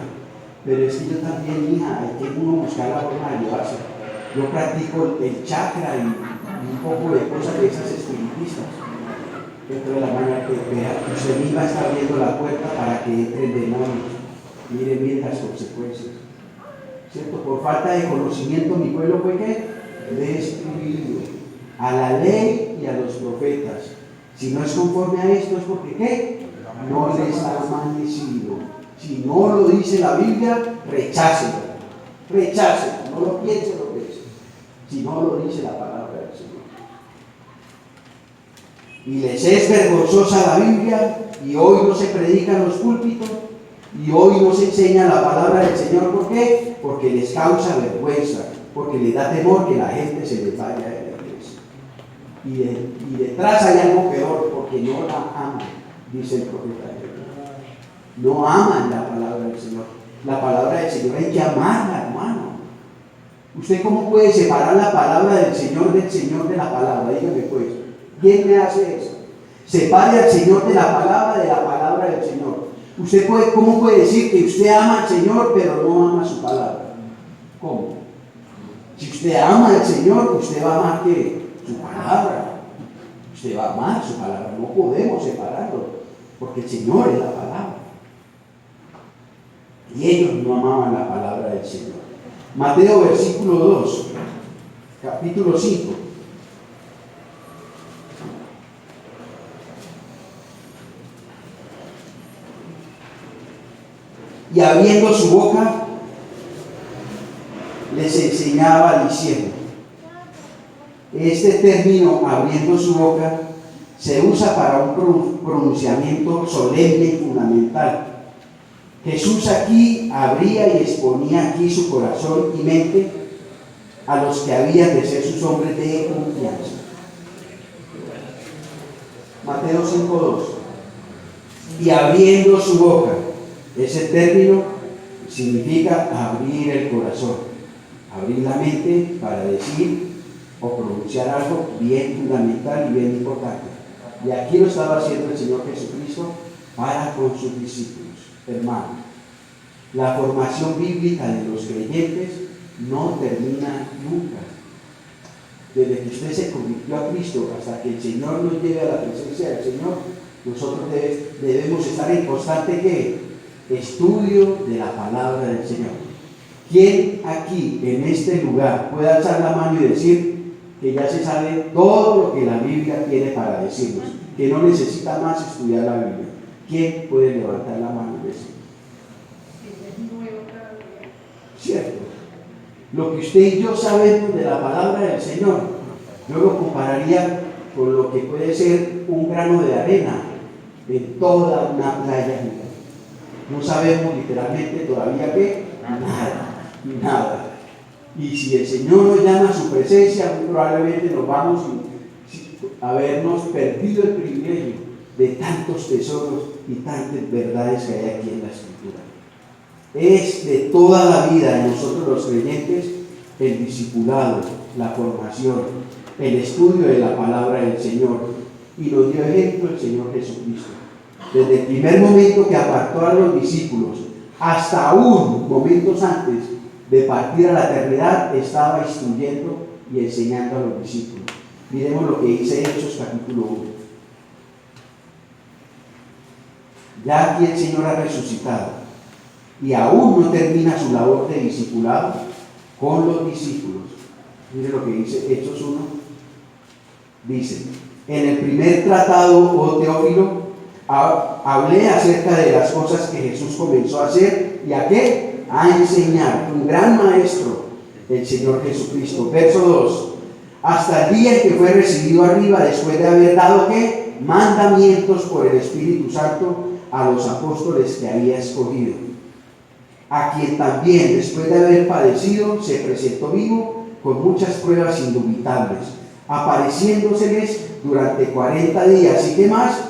pero es que yo también, hija, hay que uno buscar la forma de llevarse. Yo practico el chakra y un poco de cosas de esas espiritistas. Dentro de la manera que vea, usted misma está abriendo la puerta para que entren demonios. Miren las consecuencias. ¿Cierto? Por falta de conocimiento mi pueblo fue ¿qué? Destruido. A la ley y a los profetas. Si no es conforme a esto es porque ¿qué? No les ha amanecido. Si no lo dice la Biblia, rechácelo. Rechácelo. No lo piense lo que es. Si no lo dice la palabra del Señor. Y les es vergonzosa la Biblia, y hoy no se predica en los púlpitos, y hoy no se enseña la palabra del Señor. ¿Por qué? Porque les causa vergüenza, porque les da temor que la gente se les vaya de la iglesia. Y detrás hay algo peor, porque no la aman, dice el profeta. No aman la palabra del Señor. La palabra del Señor hay que amarla, hermano. ¿Usted cómo puede separar la palabra del Señor de la palabra? Dígame pues, ¿quién me hace eso? Separe al Señor de la palabra del Señor. ¿Cómo puede decir que usted ama al Señor pero no ama su palabra? ¿Cómo? Si usted ama al Señor, usted va a amar ¿qué? Su palabra. usted va a amar su palabra, no podemos separarlo, porque el Señor es la palabra. Y ellos no amaban la palabra del Señor. Mateo versículo 2, capítulo 5. Y abriendo su boca, les enseñaba diciendo. Este término, abriendo su boca, se usa para un pronunciamiento solemne y fundamental. Jesús aquí abría y exponía aquí su corazón y mente a los que habían de ser sus hombres de confianza. Mateo 5:2. Y abriendo su boca, ese término significa abrir el corazón, abrir la mente para decir o pronunciar algo bien fundamental y bien importante. Y aquí lo estaba haciendo el Señor Jesucristo para con sus discípulos. Hermano, la formación bíblica de los creyentes no termina nunca. Desde que usted se convirtió a Cristo hasta que el Señor nos lleve a la presencia del Señor, nosotros debemos estar en constante estudio de la palabra del Señor. ¿Quién aquí en este lugar puede alzar la mano y decir que ya se sabe todo lo que la Biblia tiene para decirnos, que no necesita más estudiar la Biblia? ¿Quién puede levantar la mano y decir? ¿Cierto? Lo que usted y yo sabemos de la palabra del Señor, yo lo compararía con lo que puede ser un grano de arena en toda una playa. No sabemos literalmente todavía qué, nada. Y si el Señor nos llama a su presencia, muy probablemente nos vamos a habernos perdido el privilegio de tantos tesoros y tantas verdades que hay aquí en la Escritura. Es de toda la vida de nosotros los creyentes el discipulado, la formación, el estudio de la palabra del Señor. Y nos dio ejemplo el Señor Jesucristo. Desde el primer momento que apartó a los discípulos hasta aún momentos antes de partir a la eternidad, estaba instruyendo y enseñando a los discípulos. Miremos lo que dice Hechos capítulo 1. Ya aquí el Señor ha resucitado y aún no termina su labor de discipulado con los discípulos. Mire lo que dice Hechos 1. Dice: en el primer tratado, oh Teófilo, hablé acerca de las cosas que Jesús comenzó a hacer y a qué, a enseñar, un gran maestro, el Señor Jesucristo. Verso 2: hasta el día en que fue recibido arriba, después de haber dado ¿qué? Mandamientos por el Espíritu Santo a los apóstoles que había escogido, a quien también después de haber padecido se presentó vivo con muchas pruebas indubitables, apareciéndoseles durante 40 días y qué más,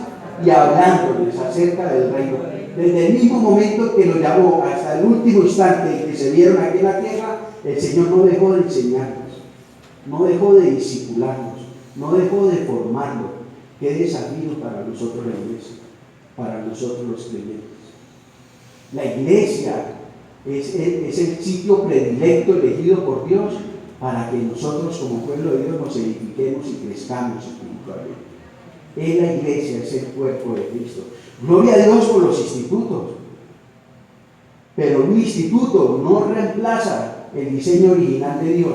y hablándoles acerca del reino. Desde el mismo momento que lo llamó hasta el último instante en que se vieron aquí en la tierra, el Señor no dejó de enseñarnos, no dejó de discipularnos, no dejó de formarnos. Qué desafío para nosotros la iglesia, para nosotros los creyentes. La iglesia es el sitio predilecto elegido por Dios para que nosotros como pueblo de Dios nos edifiquemos y crezcamos espiritualmente. En la iglesia es el cuerpo de Cristo. Gloria a Dios por los institutos, pero un instituto no reemplaza el diseño original de Dios.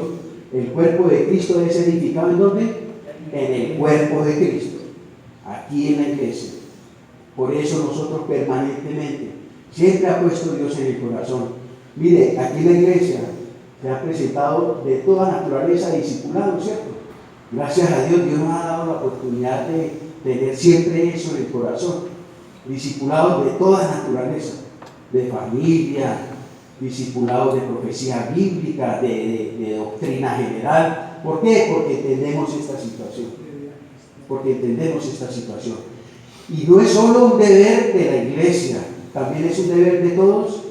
El cuerpo de Cristo es edificado ¿en dónde? En el cuerpo de Cristo, aquí en la iglesia. Por eso nosotros permanentemente, siempre ha puesto Dios en el corazón. Mire, aquí en la iglesia se ha presentado de toda naturaleza discipulado, ¿cierto? Gracias a Dios, Dios nos ha dado la oportunidad de tener siempre eso en el corazón. Discipulados de toda naturaleza, de familia, discipulados de profecía bíblica, de doctrina general. ¿Por qué? Porque entendemos esta situación. Porque entendemos esta situación. Y no es solo un deber de la iglesia, también es un deber de todos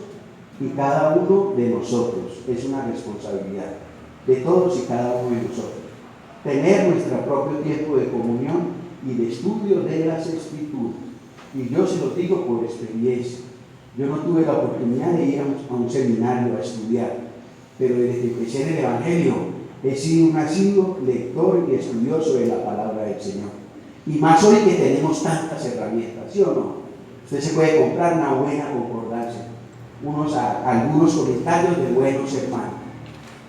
y cada uno de nosotros. Es una responsabilidad de todos y cada uno de nosotros. Tener nuestro propio tiempo de comunión y de estudio de las Escrituras. Y yo se lo digo por experiencia. Yo no tuve la oportunidad de ir a un seminario a estudiar, pero desde que empecé en el Evangelio he sido un asiduo lector y estudioso de la palabra del Señor. Y más hoy que tenemos tantas herramientas, ¿sí o no? Usted se puede comprar una buena concordancia, algunos comentarios de buenos hermanos.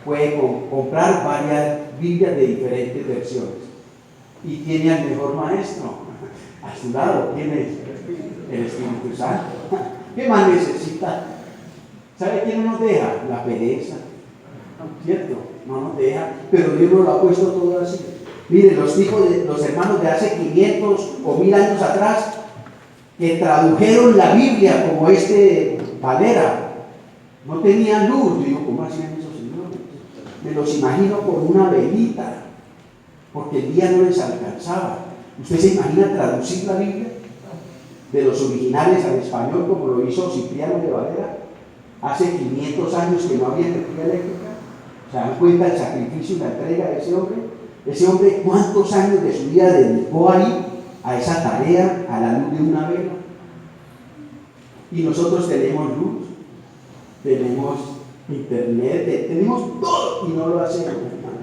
Puede comprar varias Biblias de diferentes versiones. Y tiene al mejor maestro a su lado. ¿Quién es? El Espíritu Santo. ¿Qué más necesita? ¿Sabe quién no nos deja? La pereza. ¿Cierto? No nos deja, pero Dios nos lo ha puesto todo así. Mire, los hermanos de hace 500 o 1000 años atrás, que tradujeron la Biblia como Valera, no tenían luz. Yo digo, ¿cómo hacían esos señores? Me los imagino con una velita, porque el día no les alcanzaba. ¿Usted se imagina traducir la Biblia de los originales al español como lo hizo Cipriano de Valera hace 500 años, que no había energía eléctrica? ¿Se dan cuenta el sacrificio y la entrega de ese hombre? Ese hombre, ¿cuántos años de su vida dedicó ahí a esa tarea, a la luz de una vela? Y nosotros tenemos luz, tenemos internet, tenemos todo y no lo hacemos, hermano.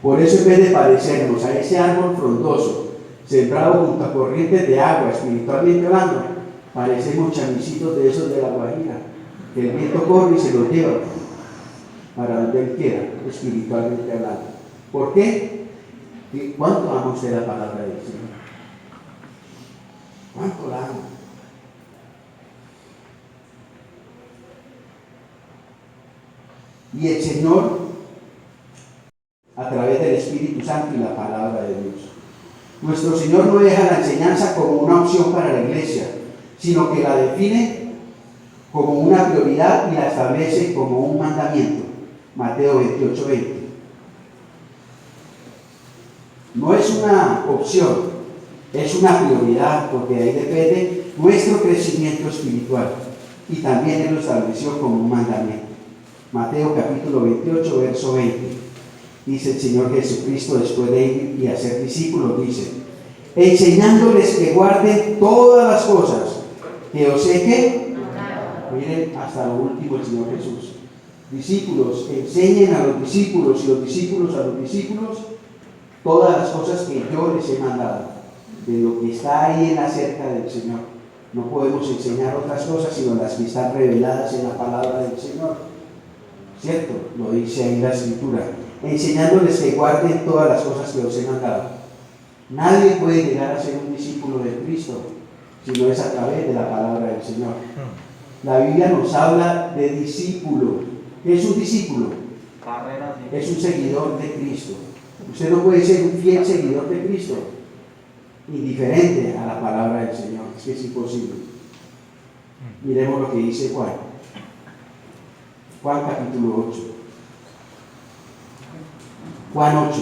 Por eso, en vez de parecernos a ese árbol frondoso sembrado junto a corrientes de agua, espiritualmente hablando, parecemos chamicitos de esos de la Guajira, que el viento corre y se los lleva para donde él quiera, espiritualmente hablando. ¿Por qué? ¿Cuánto ama usted la palabra del Señor? ¿Cuánto la ama? Y el Señor, a través del Espíritu Santo y la palabra de Dios, nuestro Señor no deja la enseñanza como una opción para la iglesia, sino que la define como una prioridad y la establece como un mandamiento. Mateo 28:20. No es una opción, es una prioridad, porque de ahí depende nuestro crecimiento espiritual, y también Él lo estableció como un mandamiento. Mateo capítulo 28, verso 20. Dice el Señor Jesucristo, después de ir y hacer discípulos, dice: enseñándoles que guarden todas las cosas que os he que. Miren hasta lo último el Señor Jesús. Discípulos, enseñen a los discípulos y los discípulos a los discípulos todas las cosas que yo les he mandado, de lo que está ahí en la cerca del Señor. No podemos enseñar otras cosas sino las que están reveladas en la palabra del Señor, ¿cierto? Lo dice ahí la Escritura, enseñándoles que guarden todas las cosas que os he mandado. Nadie puede llegar a ser un discípulo de Cristo si no es a través de la palabra del Señor. La Biblia nos habla de discípulo. ¿Qué es un discípulo? Es un seguidor de Cristo. Usted no puede ser un fiel seguidor de Cristo indiferente a la palabra del Señor. Es que es imposible. Miremos lo que dice Juan. Juan capítulo 8. Juan 8.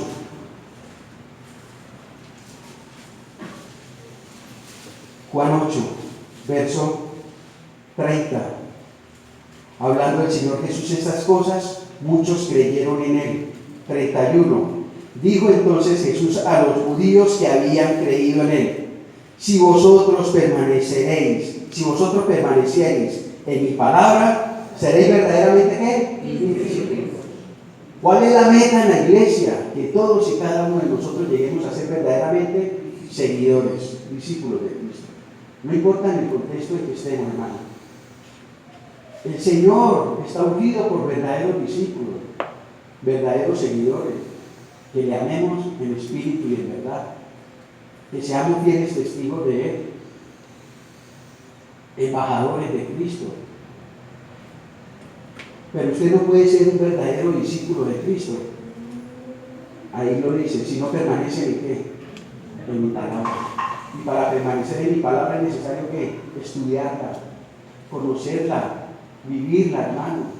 Juan 8, verso 30. Hablando el Señor Jesús estas cosas, muchos creyeron en Él. 31. Dijo entonces Jesús a los judíos que habían creído en Él: si vosotros permaneciereis en mi palabra, seréis verdaderamente ¿qué? ¿Cuál es la meta en la iglesia? Que todos y cada uno de nosotros lleguemos a ser verdaderamente seguidores, discípulos de Cristo. No importa en el contexto en que estemos, hermano. El Señor está ungido por verdaderos discípulos, verdaderos seguidores, que le amemos en espíritu y en verdad, que seamos fieles testigos de Él, embajadores de Cristo. Pero usted no puede ser un verdadero discípulo de Cristo, ahí lo dice, si no permanece en qué, en mi palabra. Y para permanecer en mi palabra es necesario que estudiarla, conocerla, vivirla, hermano.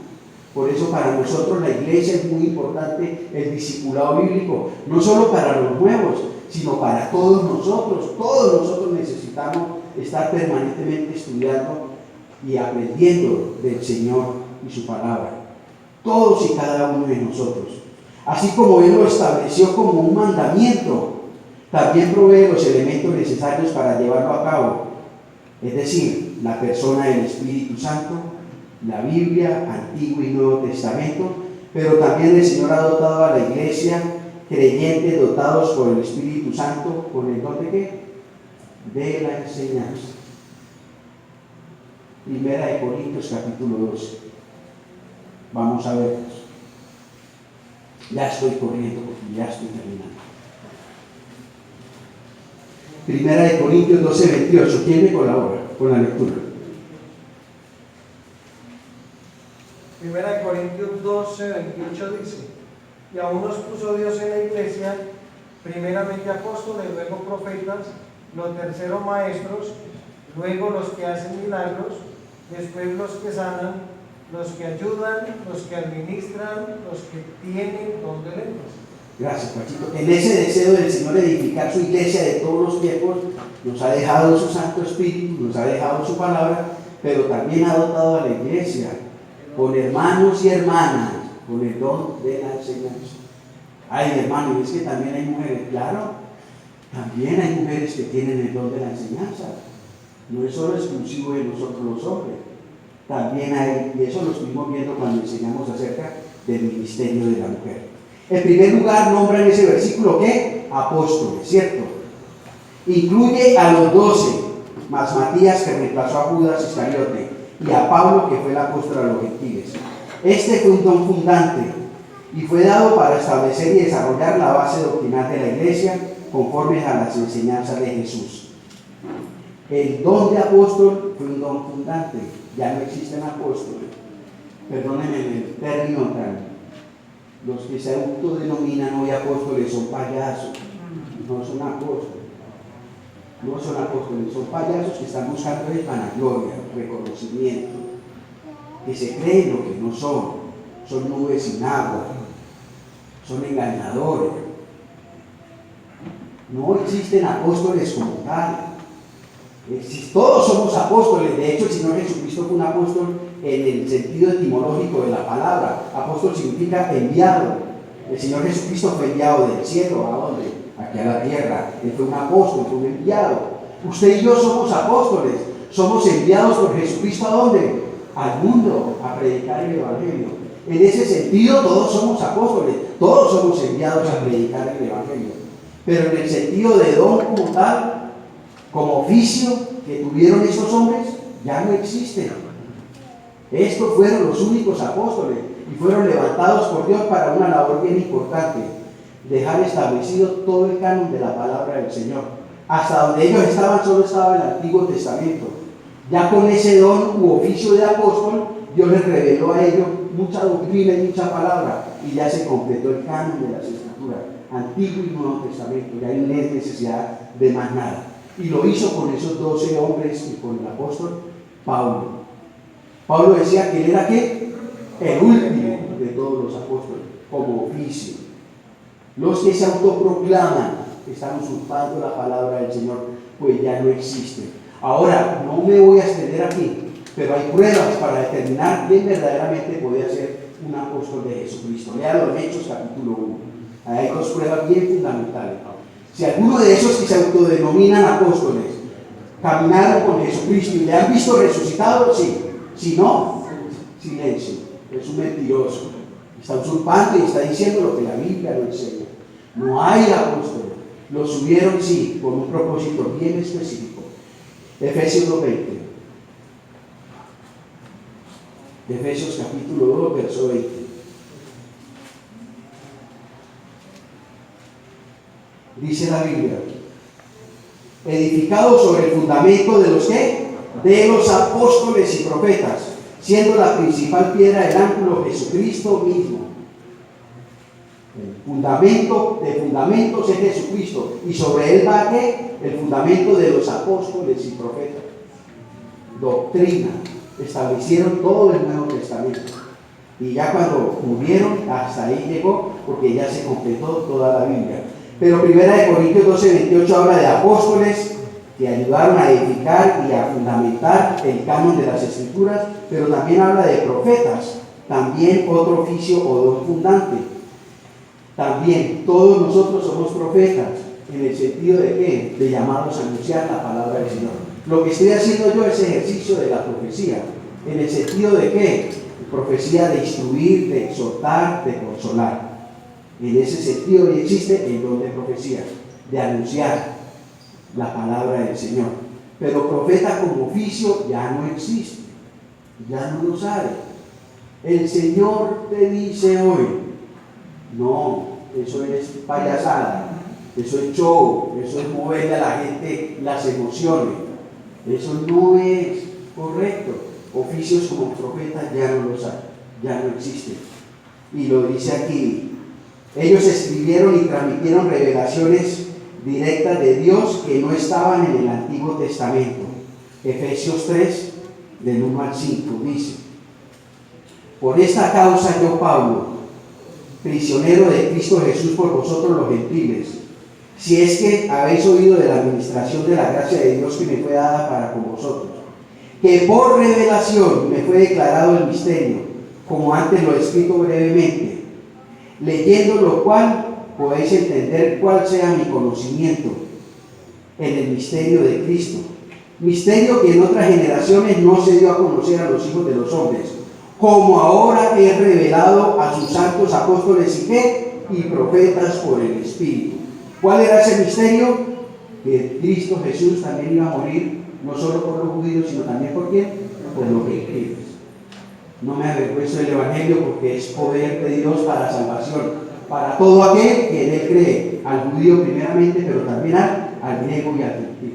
Por eso para nosotros la iglesia es muy importante el discipulado bíblico, no solo para los nuevos, sino para todos nosotros. Todos nosotros necesitamos estar permanentemente estudiando y aprendiendo del Señor y su palabra. Todos y cada uno de nosotros. Así como Él lo estableció como un mandamiento, también provee los elementos necesarios para llevarlo a cabo. Es decir, la persona del Espíritu Santo, la Biblia, Antiguo y Nuevo Testamento, pero también el Señor ha dotado a la iglesia creyentes dotados por el Espíritu Santo, con el don de ¿qué? De la enseñanza. Primera de Corintios capítulo 12. Vamos a ver. Ya estoy corriendo porque ya estoy terminando. Primera de Corintios 12, 28. ¿Quién me colabora con la lectura? Primera de Corintios 12, 28 dice: y aún nos puso Dios en la iglesia, primeramente apóstoles, luego profetas, los terceros maestros, luego los que hacen milagros, después los que sanan, los que ayudan, los que administran, los que tienen don de lenguas. Gracias, Pachito. En ese deseo del Señor de edificar su iglesia de todos los tiempos, nos ha dejado su Santo Espíritu, nos ha dejado su palabra, pero también ha dotado a la iglesia con hermanos y hermanas, con el don de la enseñanza. Ay, hermano, es que también hay mujeres, claro, también hay mujeres que tienen el don de la enseñanza. No es solo exclusivo de nosotros los hombres. También hay, y eso lo estuvimos viendo cuando enseñamos acerca del ministerio de la mujer. En primer lugar, nombra en ese versículo ¿qué? Apóstoles, ¿cierto? Incluye a los 12, más Matías, que reemplazó a Judas Iscariote, y a Pablo, que fue el apóstol a los gentiles. Este fue un don fundante y fue dado para establecer y desarrollar la base doctrinal de la iglesia conforme a las enseñanzas de Jesús. El don de apóstol fue un don fundante. Ya no existen apóstoles. Perdónenme el término tan. Los que se autodenominan hoy apóstoles son payasos. No son apóstoles. No son apóstoles, son payasos que están buscando el vanagloria, reconocimiento, que se creen lo que no son. Son nubes sin agua, son engañadores. No existen apóstoles como tal. Todos somos apóstoles. De hecho, el Señor Jesucristo fue un apóstol en el sentido etimológico de la palabra. Apóstol significa enviado. El Señor Jesucristo fue enviado del cielo. ¿A dónde? Aquí a la tierra. Él fue un apóstol, fue un enviado. Usted y yo somos apóstoles. Somos enviados por Jesucristo ¿a dónde? Al mundo, a predicar el Evangelio. En ese sentido, todos somos apóstoles. Todos somos enviados a predicar el Evangelio. Pero en el sentido de don como tal, como oficio que tuvieron estos hombres, ya no existen. Estos fueron los únicos apóstoles y fueron levantados por Dios para una labor bien importante: dejar establecido todo el canon de la palabra del Señor. Hasta donde ellos estaban, solo estaba el Antiguo Testamento. Ya con ese don u oficio de apóstol, Dios les reveló a ellos mucha doctrina y mucha palabra, y ya se completó el canon de las Escrituras, Antiguo y Nuevo Testamento. Ya no hay necesidad de más nada. Y lo hizo con esos 12 hombres y con el apóstol Pablo. Pablo decía que él era ¿qué? El último de todos los apóstoles, como oficio. Los que se autoproclaman están usurpando la palabra del Señor, pues ya no existen. Ahora, no me voy a extender aquí, pero hay pruebas para determinar quién verdaderamente podía ser un apóstol de Jesucristo. Lea los Hechos capítulo 1. Ahí hay 2 pruebas bien fundamentales. Si alguno de esos que se autodenominan apóstoles caminaron con Jesucristo y le han visto resucitado, sí. Si no, silencio. Es un mentiroso. Está usurpando y está diciendo lo que la Biblia lo enseña. No hay apóstoles. Los subieron, sí, con un propósito bien específico. Efesios 2:20. Efesios capítulo 2, verso 20. Dice la Biblia: edificado sobre el fundamento de los ¿qué? De los apóstoles y profetas, siendo la principal piedra del ángulo Jesucristo mismo. El fundamento de fundamentos es Jesucristo, y sobre él va ¿qué? El fundamento de los apóstoles y profetas. Doctrina. Establecieron todo el Nuevo Testamento. Y ya cuando murieron, hasta ahí llegó, porque ya se completó toda la Biblia. Pero 1 Corintios 12, 28 habla de apóstoles que ayudaron a edificar y a fundamentar el canon de las Escrituras, pero también habla de profetas, también otro oficio o don fundante. También todos nosotros somos profetas, en el sentido de ¿qué? De llamados a anunciar la palabra del Señor. Lo que estoy haciendo yo es ejercicio de la profecía, en el sentido de ¿qué? Profecía de instruir, de exhortar, de consolar. En ese sentido existe el don de profecía, de anunciar la palabra del Señor. Pero profeta como oficio ya no existe, ya no lo sabe. El Señor te dice hoy, no, eso es payasada, eso es show, eso es moverle a la gente las emociones, eso no es correcto. Oficios como profeta ya no lo saben, ya no existen. Y lo dice aquí, ellos escribieron y transmitieron revelaciones directas de Dios que no estaban en el Antiguo Testamento. Efesios 3, del 1 al 5, dice: por esta causa yo, Pablo, prisionero de Cristo Jesús por vosotros los gentiles, si es que habéis oído de la administración de la gracia de Dios que me fue dada para con vosotros, que por revelación me fue declarado el misterio, como antes lo he escrito brevemente, leyendo lo cual podéis entender cuál sea mi conocimiento en el misterio de Cristo, misterio que en otras generaciones no se dio a conocer a los hijos de los hombres, como ahora he revelado a sus santos apóstoles y profetas por el Espíritu. ¿Cuál era ese misterio? Que Cristo Jesús también iba a morir, no solo por los judíos, sino también por quién, por los gentiles. No me avergüenzo del Evangelio, porque es poder de Dios para salvación, para todo aquel que en él cree, al judío primeramente, pero también al griego y al gentil.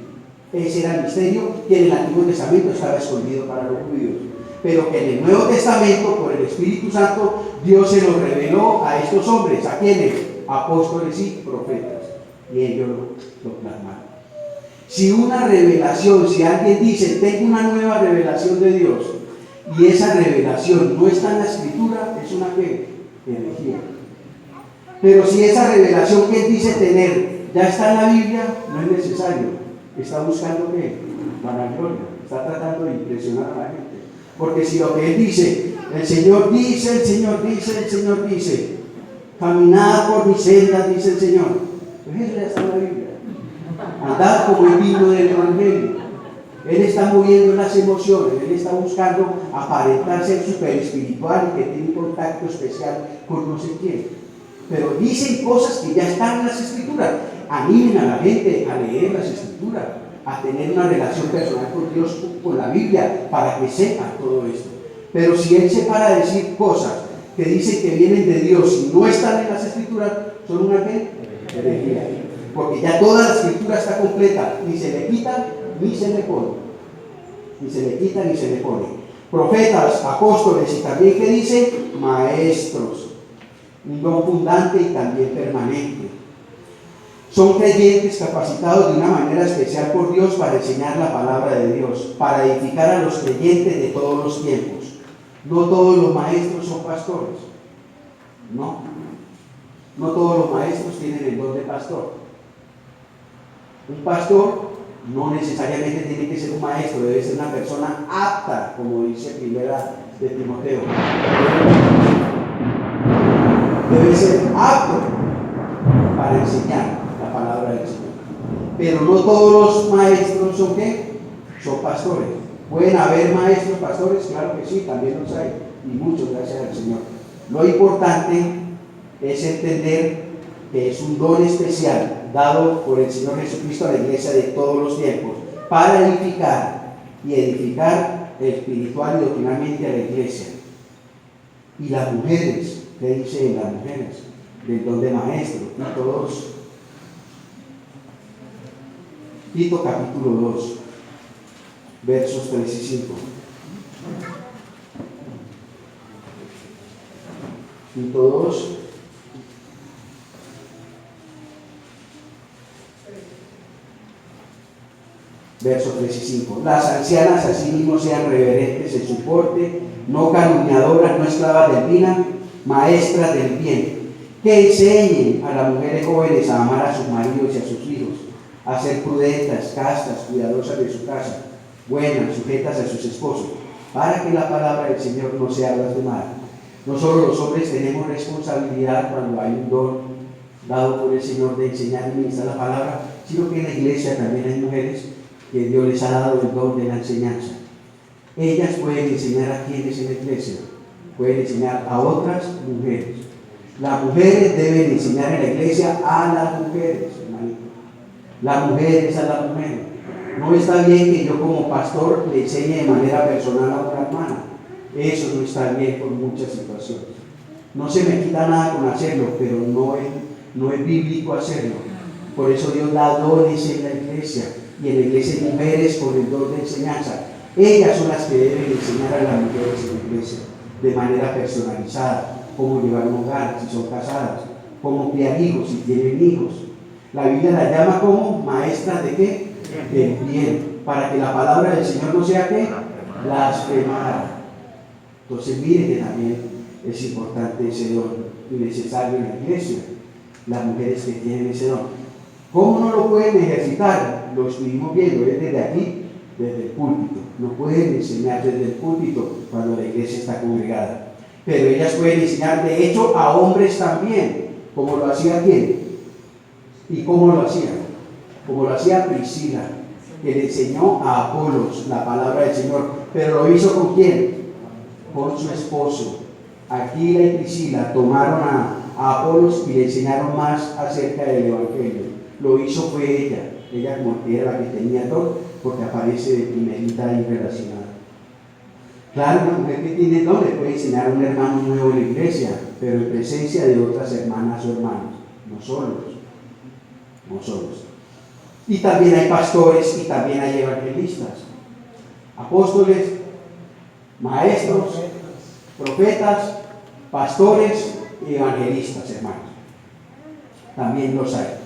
Ese era el misterio que en el Antiguo Testamento estaba escondido para los judíos, pero que en el Nuevo Testamento, por el Espíritu Santo, Dios se lo reveló a estos hombres. ¿A quiénes? Apóstoles y profetas, y ellos lo plasmaron. Si una revelación, si alguien dice, tengo una nueva revelación de Dios, y esa revelación no está en la Escritura, es una herejía. Pero si esa revelación que él dice tener ya está en la Biblia, no es necesario. Está buscando ¿qué? Vanagloria, está tratando de impresionar a la gente. Porque si lo que él dice, el Señor dice, el Señor dice, el Señor dice, caminad por mis sendas, dice el Señor, pues eso ya está en la Biblia. Andad como el vino del Evangelio. Él está moviendo las emociones, él está buscando aparentarse súper espiritual y que tiene un contacto especial con no sé quién. Pero dicen cosas que ya están en las Escrituras. Animen a la gente a leer las Escrituras, a tener una relación personal con Dios, con la Biblia, para que sepan todo esto. Pero si él se para a decir cosas que dicen que vienen de Dios y no están en las Escrituras, son una herejía. Porque ya toda la Escritura está completa, ni se le quita ni se le pone. Ni se le quita ni se le pone. Profetas, apóstoles y también, ¿qué dice? Maestros. Un don fundante y también permanente. Son creyentes capacitados de una manera especial por Dios para enseñar la palabra de Dios, para edificar a los creyentes de todos los tiempos. No todos los maestros son pastores. No. No todos los maestros tienen el don de pastor. Un pastor no necesariamente tiene que ser un maestro, debe ser una persona apta, como dice primera de Timoteo. Debe ser apto para enseñar la palabra del Señor. Pero no todos los maestros son ¿qué? Son pastores. ¿Pueden haber maestros pastores? Claro que sí, también los hay, y muchos, gracias al Señor. Lo importante es entender que es un don especial dado por el Señor Jesucristo a la iglesia de todos los tiempos, para edificar espiritual y doctrinalmente a la iglesia. Y las mujeres, ¿qué dice las mujeres? Del don de maestro, Tito 2. Tito capítulo 2, versos 3 y 5. Tito 2, versos 3 y 5. Las ancianas asimismo sean reverentes en su porte, no calumniadoras, no esclavas del vino, maestras del bien, que enseñen a las mujeres jóvenes a amar a sus maridos y a sus hijos, a ser prudentes, castas, cuidadosas de su casa, buenas, sujetas a sus esposos, para que la palabra del Señor no sea blasfemada. No solo los hombres tenemos responsabilidad cuando hay un don dado por el Señor de enseñar y ministrar la palabra, sino que en la iglesia también hay mujeres que Dios les ha dado el don de la enseñanza. Ellas pueden enseñar a quienes en la iglesia, pueden enseñar a otras mujeres. Las mujeres deben enseñar en la iglesia a las mujeres, hermanito. Las mujeres a las mujeres. No está bien que yo como pastor le enseñe de manera personal a una hermana. Eso no está bien por muchas situaciones. No se me quita nada con hacerlo, pero no es bíblico hacerlo. Por eso Dios da dones en la iglesia. Y en la iglesia hay mujeres con el don de enseñanza. Ellas son las que deben enseñar a las mujeres en la iglesia de manera personalizada. Cómo llevar un hogar si son casadas, cómo criar hijos si tienen hijos. La Biblia la llama como maestras de qué? Del bien, para que la palabra del Señor no sea ¿qué? Blasfemada. Entonces miren que también es importante ese don y necesario en la iglesia, las mujeres que tienen ese don. ¿Cómo no lo pueden ejercitar? Lo estuvimos viendo, es desde aquí, desde el púlpito. No pueden enseñar desde el púlpito cuando la iglesia está congregada. Pero ellas pueden enseñar, de hecho, a hombres también, como lo hacía quién. ¿Y cómo lo hacía? Como lo hacía Priscila, que le enseñó a Apolos la palabra del Señor. Pero lo hizo ¿con quién? Con su esposo. Aquila y Priscila tomaron a Apolos y le enseñaron más acerca del Evangelio. Lo hizo fue ella como que era la que tenía todo, porque aparece de primerita ahí relacionada. Claro, una mujer que tiene don le puede enseñar a un hermano nuevo en la iglesia, pero en presencia de otras hermanas o hermanos, no solos. Y también hay pastores y también hay evangelistas, apóstoles, maestros, profetas, pastores y evangelistas, hermanos. También los hay.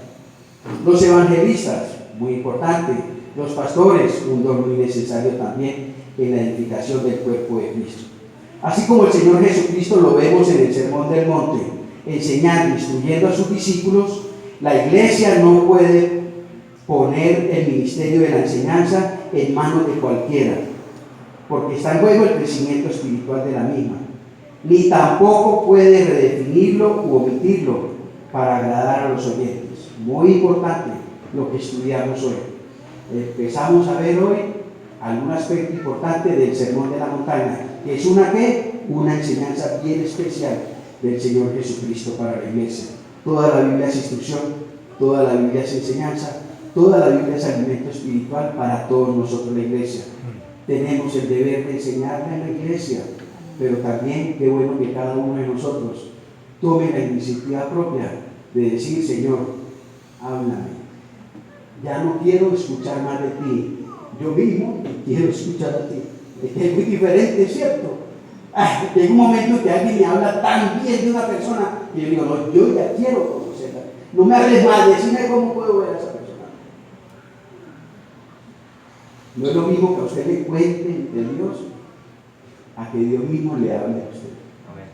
Los evangelistas, muy importante. Los pastores, un don muy necesario también en la edificación del cuerpo de Cristo. Así como el Señor Jesucristo lo vemos en el Sermón del Monte, enseñando, instruyendo a sus discípulos, la iglesia no puede poner el ministerio de la enseñanza en manos de cualquiera, porque está en juego el crecimiento espiritual de la misma, ni tampoco puede redefinirlo u omitirlo para agradar a los oyentes. Muy importante lo que estudiamos hoy. Empezamos a ver hoy algún aspecto importante del Sermón de la Montaña, que es una enseñanza bien especial del Señor Jesucristo para la iglesia. Toda la Biblia es instrucción, toda la Biblia es enseñanza, toda la Biblia es alimento espiritual para todos nosotros la iglesia. Tenemos el deber de enseñarla en la iglesia, pero también qué bueno que cada uno de nosotros tome la iniciativa propia de decir: Señor, háblame, ya no quiero escuchar más de ti, yo mismo quiero escuchar a ti. Es que es muy diferente, ¿cierto? Llega un momento que alguien me habla tan bien de una persona que yo digo: no, yo ya quiero conocerla, no me hables más, decime cómo puedo ver a esa persona. No es lo mismo que a usted le cuente de Dios a que Dios mismo le hable a usted.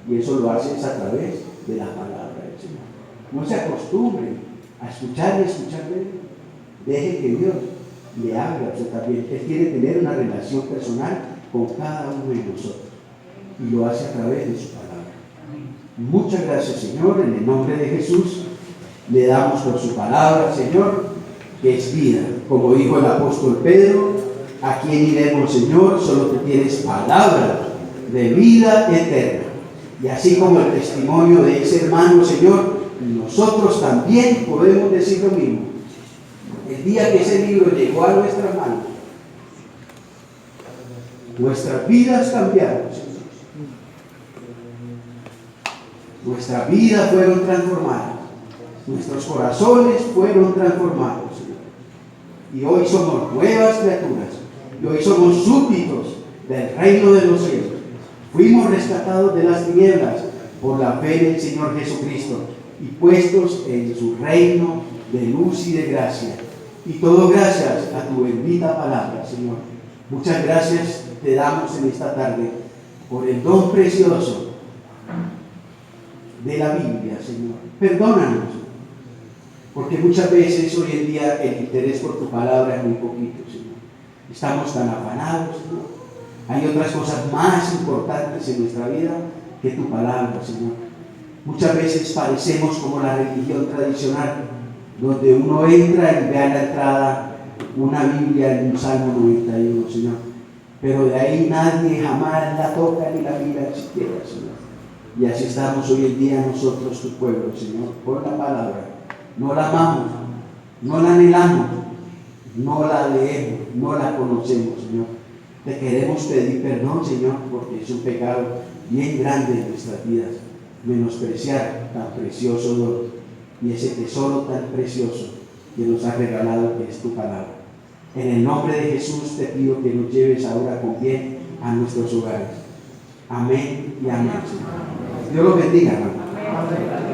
Y eso lo hace a través de la palabra del Señor. No se acostumbre a escuchar y escuchar de Él. Deje que Dios le hable a usted también. Él quiere tener una relación personal con cada uno de nosotros. Y lo hace a través de su palabra. Muchas gracias, Señor. En el nombre de Jesús le damos por su palabra, Señor, que es vida. Como dijo el apóstol Pedro: ¿a quién iremos, Señor? Solo tú tienes palabra de vida eterna. Y así como el testimonio de ese hermano, Señor, nosotros también podemos decir lo mismo. El día que ese libro llegó a nuestras manos, nuestras vidas cambiaron, Señor. Nuestras vidas fueron transformadas, nuestros corazones fueron transformados, Señor. Y hoy somos nuevas criaturas, y hoy somos súbditos del reino de los cielos. Fuimos rescatados de las tinieblas por la fe en el Señor Jesucristo y puestos en su reino de luz y de gracia. Y todo gracias a tu bendita palabra, Señor. Muchas gracias te damos en esta tarde por el don precioso de la Biblia, Señor. Perdónanos, porque muchas veces hoy en día el interés por tu palabra es muy poquito, Señor. Estamos tan afanados, Señor. Hay otras cosas más importantes en nuestra vida que tu palabra, Señor. Muchas veces parecemos como la religión tradicional, donde uno entra y ve a la entrada una Biblia en un Salmo 91, Señor. Pero de ahí nadie jamás la toca ni la mira siquiera, Señor. Y así estamos hoy en día nosotros, tu pueblo, Señor, por la palabra. No la amamos, no la anhelamos, no la leemos, no la conocemos, Señor. Te queremos pedir perdón, Señor, porque es un pecado bien grande en nuestras vidas. Menospreciar tan precioso don y ese tesoro tan precioso que nos ha regalado, que es tu palabra. En el nombre de Jesús te pido que nos lleves ahora con bien a nuestros hogares. Amén y amén. Dios los bendiga, hermano. Amén.